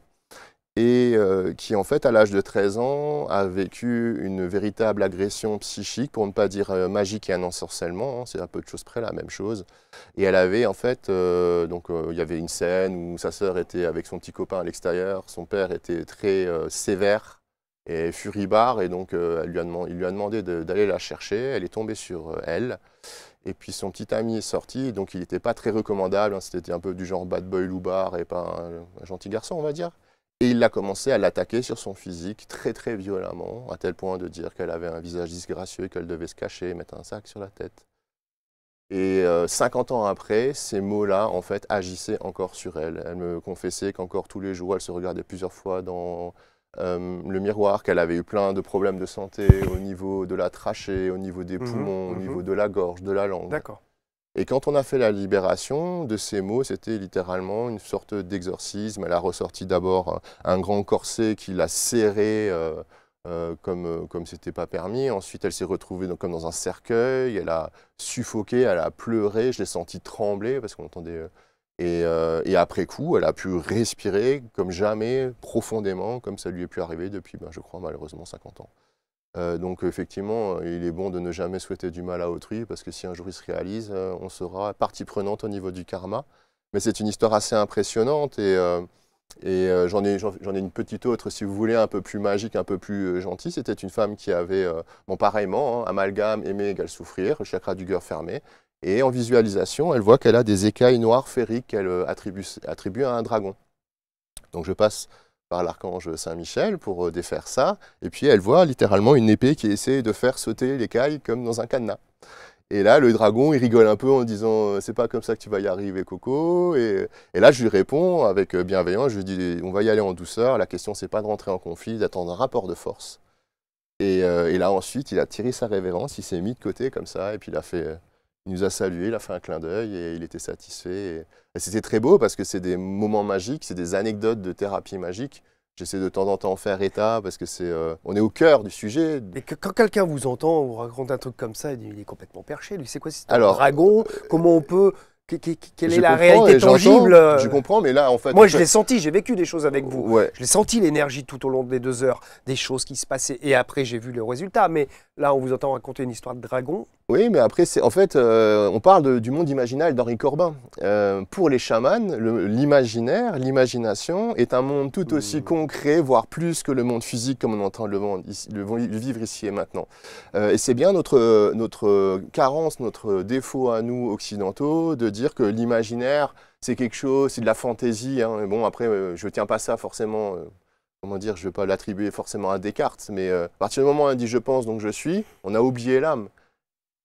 et qui en fait, à l'âge de 13 ans, a vécu une véritable agression psychique, pour ne pas dire magique et un ensorcellement, c'est à peu de choses près la même chose. Et elle avait en fait, il y avait une scène où sa sœur était avec son petit copain à l'extérieur, son père était très sévère et furibard, et donc il lui a demandé d'aller la chercher. Elle est tombée sur elle, et puis son petit ami est sorti, donc il n'était pas très recommandable, c'était un peu du genre bad boy loupard et pas un gentil garçon, on va dire. Et il a commencé à l'attaquer sur son physique très très violemment, à tel point de dire qu'elle avait un visage disgracieux et qu'elle devait se cacher, mettre un sac sur la tête. Et 50 ans après, ces mots-là, en fait, agissaient encore sur elle. Elle me confessait qu'encore tous les jours, elle se regardait plusieurs fois dans le miroir, qu'elle avait eu plein de problèmes de santé au niveau de la trachée, au niveau des poumons, au niveau de la gorge, de la langue. D'accord. Et quand on a fait la libération de ces mots, c'était littéralement une sorte d'exorcisme. Elle a ressorti d'abord un grand corset qui l'a serré comme c'était pas permis. Ensuite, elle s'est retrouvée comme dans un cercueil. Elle a suffoqué, elle a pleuré. Je l'ai sentie trembler parce qu'on entendait. Et après coup, elle a pu respirer comme jamais, profondément, comme ça lui est pu arriver depuis, je crois, malheureusement, 50 ans. Donc effectivement, il est bon de ne jamais souhaiter du mal à autrui, parce que si un jour il se réalise, on sera partie prenante au niveau du karma. Mais c'est une histoire assez impressionnante, et j'en ai une petite autre, si vous voulez, un peu plus magique, un peu plus gentille. C'était une femme qui avait, pareillement, amalgame, aimer égale souffrir, le chakra du cœur fermé. Et en visualisation, elle voit qu'elle a des écailles noires féeriques qu'elle attribue à un dragon. Donc je passe par l'archange Saint-Michel pour défaire ça, et puis elle voit littéralement une épée qui essaie de faire sauter l'écaille comme dans un cadenas. Et là, le dragon, il rigole un peu en disant « c'est pas comme ça que tu vas y arriver, Coco ». Et là, je lui réponds avec bienveillance, je lui dis « on va y aller en douceur, la question c'est pas de rentrer en conflit, d'attendre un rapport de force ». Et là, ensuite, il a tiré sa révérence, il s'est mis de côté comme ça, et puis il nous a salué, il a fait un clin d'œil, et il était satisfait. Et c'était très beau, parce que c'est des moments magiques, c'est des anecdotes de thérapie magique. J'essaie de temps en temps en faire état, parce que on est au cœur du sujet. Et quand quelqu'un vous entend, vous raconte un truc comme ça, il est complètement perché. Lui, c'est quoi, c'est un dragon? Comment on peut... Quelle est la réalité tangible? Je comprends, mais là, en fait... Moi, je l'ai senti, j'ai vécu des choses avec vous. Ouais. Je l'ai senti, l'énergie, tout au long des 2 heures, des choses qui se passaient. Et après, j'ai vu le résultat. Mais là, on vous entend raconter une histoire de dragon. Oui, mais après, en fait, on parle du monde imaginal d'Henri Corbin. Pour les chamans, l'imaginaire, l'imagination est un monde tout aussi concret, voire plus que le monde physique comme on entend le vivre ici et maintenant. Et c'est bien notre carence, notre défaut à nous occidentaux de dire que l'imaginaire, c'est quelque chose, c'est de la fantaisie. Hein. Bon, après, je ne tiens pas ça forcément... comment dire, je ne vais pas l'attribuer forcément à Descartes, mais à partir du moment où on dit « je pense, donc je suis », on a oublié l'âme.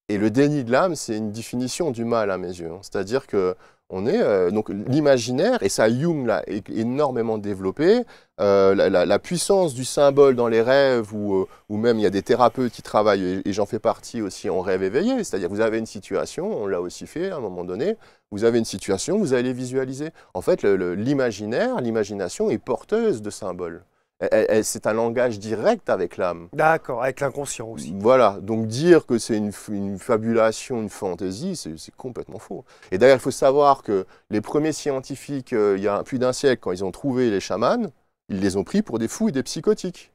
Et le déni de l'âme, c'est une définition du mal à mes yeux. C'est-à-dire que on est donc l'imaginaire, et ça Jung l'a énormément développé, la puissance du symbole dans les rêves, ou même il y a des thérapeutes qui travaillent, et j'en fais partie aussi, en rêve éveillé. C'est-à-dire que vous avez une situation, on l'a aussi fait à un moment donné, vous avez une situation, vous allez visualiser. En fait, l'imaginaire, l'imagination est porteuse de symboles. C'est un langage direct avec l'âme. D'accord, avec l'inconscient aussi. Voilà, donc dire que c'est une fabulation, une fantaisie, c'est complètement faux. Et d'ailleurs, il faut savoir que les premiers scientifiques, il y a plus d'un siècle, quand ils ont trouvé les chamans, ils les ont pris pour des fous et des psychotiques.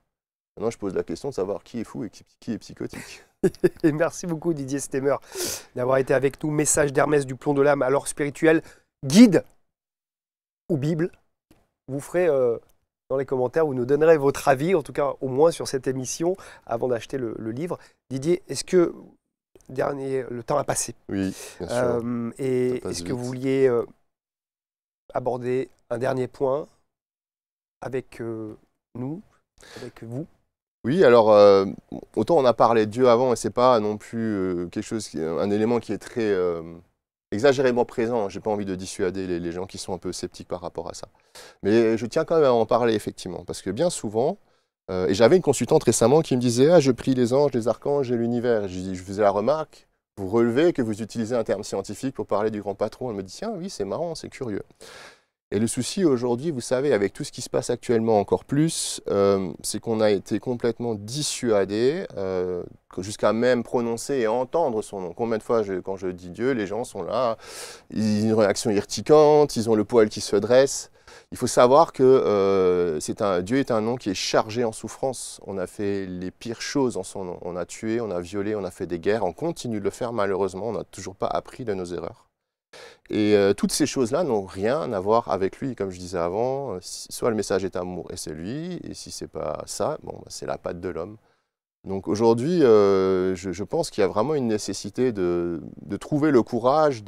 Maintenant, je pose la question de savoir qui est fou et qui est psychotique. Et merci beaucoup, Didier Stemmer, d'avoir été avec nous. Message d'Hermès du plomb de l'âme, alors spirituel, guide ou Bible. Vous ferez... dans les commentaires, vous nous donnerez votre avis, en tout cas au moins sur cette émission, avant d'acheter le livre. Didier, est-ce que, le temps a passé. Oui, bien sûr. Et est-ce que vous vouliez aborder un dernier point avec nous, avec vous? Oui, alors autant on a parlé de Dieu avant et c'est pas non plus quelque chose, un élément qui est très exagérément présent. J'ai pas envie de dissuader les gens qui sont un peu sceptiques par rapport à ça. Mais je tiens quand même à en parler effectivement, parce que bien souvent, et j'avais une consultante récemment qui me disait ah je prie les anges, les archanges et l'univers. Je faisais la remarque, vous relevez que vous utilisez un terme scientifique pour parler du grand patron. Elle me dit tiens oui c'est marrant, c'est curieux. Et le souci aujourd'hui, vous savez, avec tout ce qui se passe actuellement encore plus, c'est qu'on a été complètement dissuadé, jusqu'à même prononcer et entendre son nom. Combien de fois, quand je dis Dieu, les gens sont là, ils ont une réaction urticante, ils ont le poil qui se dresse. Il faut savoir que Dieu est un nom qui est chargé en souffrance. On a fait les pires choses en son nom. On a tué, on a violé, on a fait des guerres, on continue de le faire malheureusement, on n'a toujours pas appris de nos erreurs. Et toutes ces choses-là n'ont rien à voir avec lui, comme je disais avant. Soit le message est amour et c'est lui, et si c'est pas ça, bon, c'est la patte de l'homme. Donc aujourd'hui, je pense qu'il y a vraiment une nécessité de trouver le courage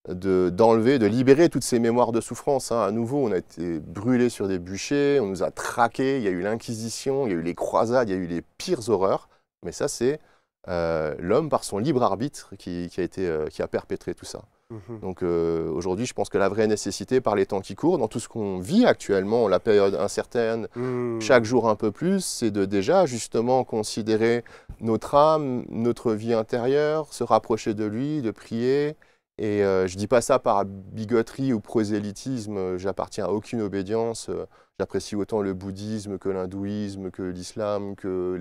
d'enlever, de libérer toutes ces mémoires de souffrance. Hein. À nouveau, on a été brûlés sur des bûchers, on nous a traqués, il y a eu l'Inquisition, il y a eu les croisades, il y a eu les pires horreurs. Mais ça, c'est l'homme par son libre arbitre qui a perpétré tout ça. Donc aujourd'hui, je pense que la vraie nécessité par les temps qui courent, dans tout ce qu'on vit actuellement, la période incertaine, chaque jour un peu plus, c'est de déjà justement considérer notre âme, notre vie intérieure, se rapprocher de lui, de prier. Et je ne dis pas ça par bigoterie ou prosélytisme, j'appartiens à aucune obédience. J'apprécie autant le bouddhisme que l'hindouisme, que l'islam, que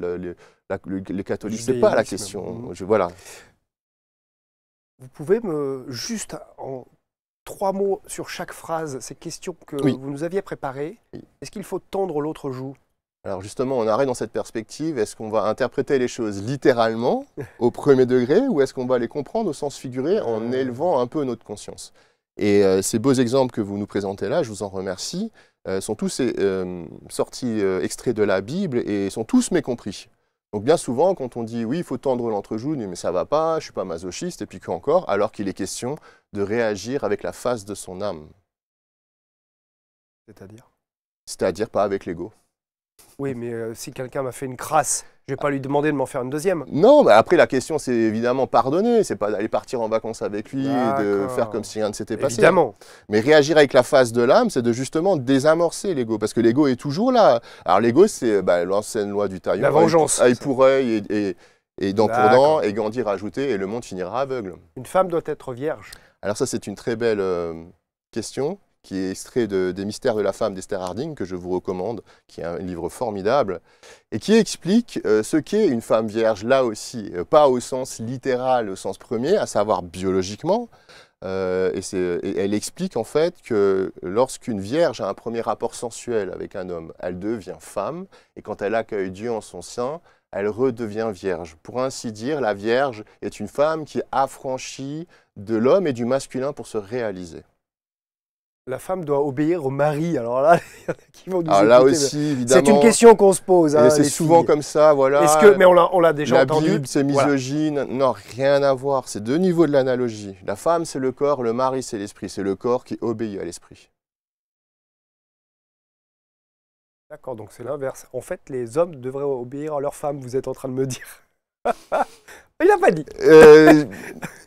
les catholiques. Ce n'est pas la question. Voilà. Vous pouvez juste en 3 mots sur chaque phrase, ces questions que vous nous aviez préparées, est-ce qu'il faut tendre l'autre joue? Alors justement, on arrive dans cette perspective, est-ce qu'on va interpréter les choses littéralement, au premier degré, ou est-ce qu'on va les comprendre au sens figuré en élevant un peu notre conscience? Et ces beaux exemples que vous nous présentez là, je vous en remercie, sont tous sortis extraits de la Bible et sont tous mécompris. Donc bien souvent, quand on dit « oui, il faut tendre l'entrejoue », mais ça va pas, je ne suis pas masochiste, et puis qu'encore, alors qu'il est question de réagir avec la face de son âme. C'est-à-dire? C'est-à-dire pas avec l'ego. Oui, mais si quelqu'un m'a fait une crasse, je ne vais pas lui demander de m'en faire une deuxième. Non, mais après la question c'est évidemment pardonner, c'est pas d'aller partir en vacances avec lui et de faire comme si rien ne s'était passé. Évidemment. Mais réagir avec la face de l'âme, c'est de justement désamorcer l'ego, parce que l'ego est toujours là. Alors l'ego, c'est l'ancienne loi du talion. La vengeance. Œil pour œil et dent pour dent, et Gandhi rajouté, et le monde finira aveugle. Une femme doit être vierge. Alors ça, c'est une très belle question, qui est extrait des Mystères de la femme d'Esther Harding, que je vous recommande, qui est un livre formidable, et qui explique ce qu'est une femme vierge, là aussi, pas au sens littéral, au sens premier, à savoir biologiquement. Et elle explique en fait que lorsqu'une vierge a un premier rapport sensuel avec un homme, elle devient femme, et quand elle accueille Dieu en son sein, elle redevient vierge. Pour ainsi dire, la vierge est une femme qui est affranchie de l'homme et du masculin pour se réaliser. La femme doit obéir au mari. Alors là, il y en a qui vont nous écouter. Là aussi, évidemment. C'est une question qu'on se pose. Hein, c'est souvent comme ça, voilà. Mais on l'a déjà entendu. La Bible, c'est misogyne. Voilà. Non, rien à voir. C'est deux niveaux de l'analogie. La femme, c'est le corps. Le mari, c'est l'esprit. C'est le corps qui obéit à l'esprit. D'accord, donc c'est l'inverse. En fait, les hommes devraient obéir à leurs femmes, vous êtes en train de me dire. Il n'a pas dit.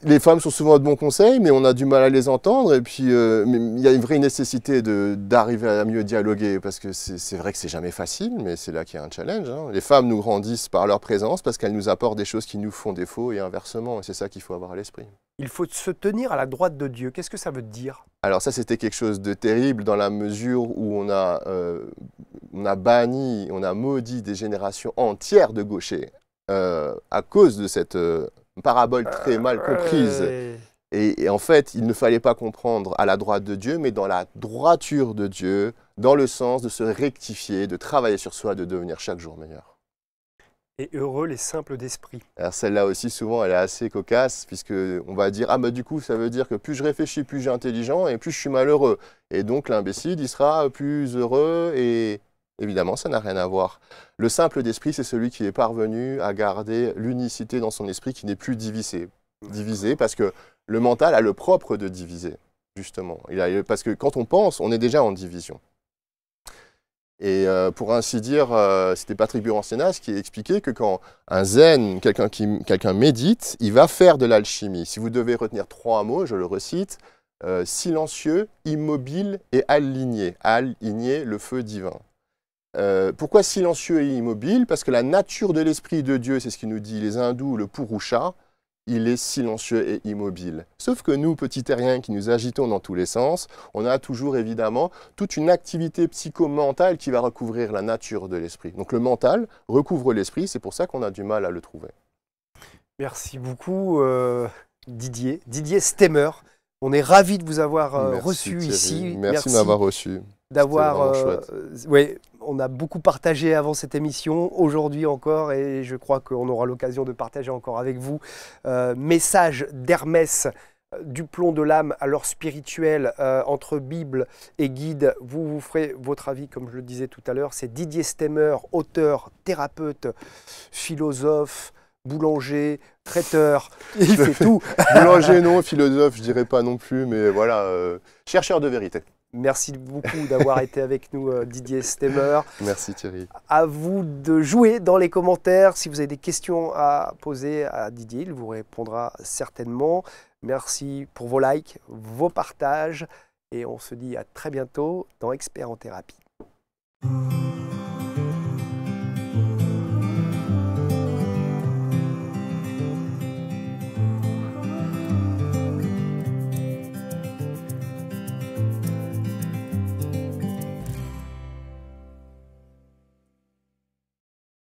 Les femmes sont souvent de bons conseils, mais on a du mal à les entendre. Et puis, il y a une vraie nécessité d'arriver à mieux dialoguer, parce que c'est vrai que c'est jamais facile, mais c'est là qu'il y a un challenge. Hein. Les femmes nous grandissent par leur présence, parce qu'elles nous apportent des choses qui nous font défaut, et inversement. Et c'est ça qu'il faut avoir à l'esprit. Il faut se tenir à la droite de Dieu. Qu'est-ce que ça veut dire? Alors ça, c'était quelque chose de terrible, dans la mesure où on a banni, on a maudit des générations entières de gauchers. À cause de cette parabole très mal comprise. Et en fait, il ne fallait pas comprendre à la droite de Dieu, mais dans la droiture de Dieu, dans le sens de se rectifier, de travailler sur soi, de devenir chaque jour meilleur. Et heureux les simples d'esprit. Alors celle-là aussi, souvent, elle est assez cocasse, puisqu'on va dire, ah bah du coup, ça veut dire que plus je réfléchis, plus j'ai intelligent, et plus je suis malheureux. Et donc l'imbécile, il sera plus heureux et... Évidemment, ça n'a rien à voir. Le simple d'esprit, c'est celui qui est parvenu à garder l'unicité dans son esprit, qui n'est plus divisé. Divisé parce que le mental a le propre de diviser, justement. Parce que quand on pense, on est déjà en division. Et pour ainsi dire, c'était Patrick Buran-Sénas qui expliquait que quand un zen, quelqu'un médite, il va faire de l'alchimie. Si vous devez retenir 3 mots, je le recite, silencieux, immobile et aligné. Aligné, le feu divin. Pourquoi silencieux et immobile? Parce que la nature de l'esprit de Dieu, c'est ce qui nous dit les hindous, le Purusha, il est silencieux et immobile. Sauf que nous, petits terriens qui nous agitons dans tous les sens, on a toujours évidemment toute une activité psychomentale qui va recouvrir la nature de l'esprit. Donc le mental recouvre l'esprit, c'est pour ça qu'on a du mal à le trouver. Merci beaucoup Didier Stemmer. On est ravis de vous avoir reçu Thierry. ici. Merci de m'avoir reçu. Ouais, on a beaucoup partagé avant cette émission, aujourd'hui encore, et je crois qu'on aura l'occasion de partager encore avec vous. Message d'Hermès, du plomb de l'âme à l'or spirituel, entre Bible et guide. Vous ferez votre avis, comme je le disais tout à l'heure. C'est Didier Stemmer, auteur, thérapeute, philosophe, boulanger, traiteur, il fait tout. Boulanger non, philosophe je dirais pas non plus, mais voilà, chercheur de vérité. Merci beaucoup d'avoir été avec nous Didier Stemmer. Merci Thierry. À vous de jouer dans les commentaires. Si vous avez des questions à poser à Didier, il vous répondra certainement. Merci pour vos likes, vos partages et on se dit à très bientôt dans Experts en thérapie.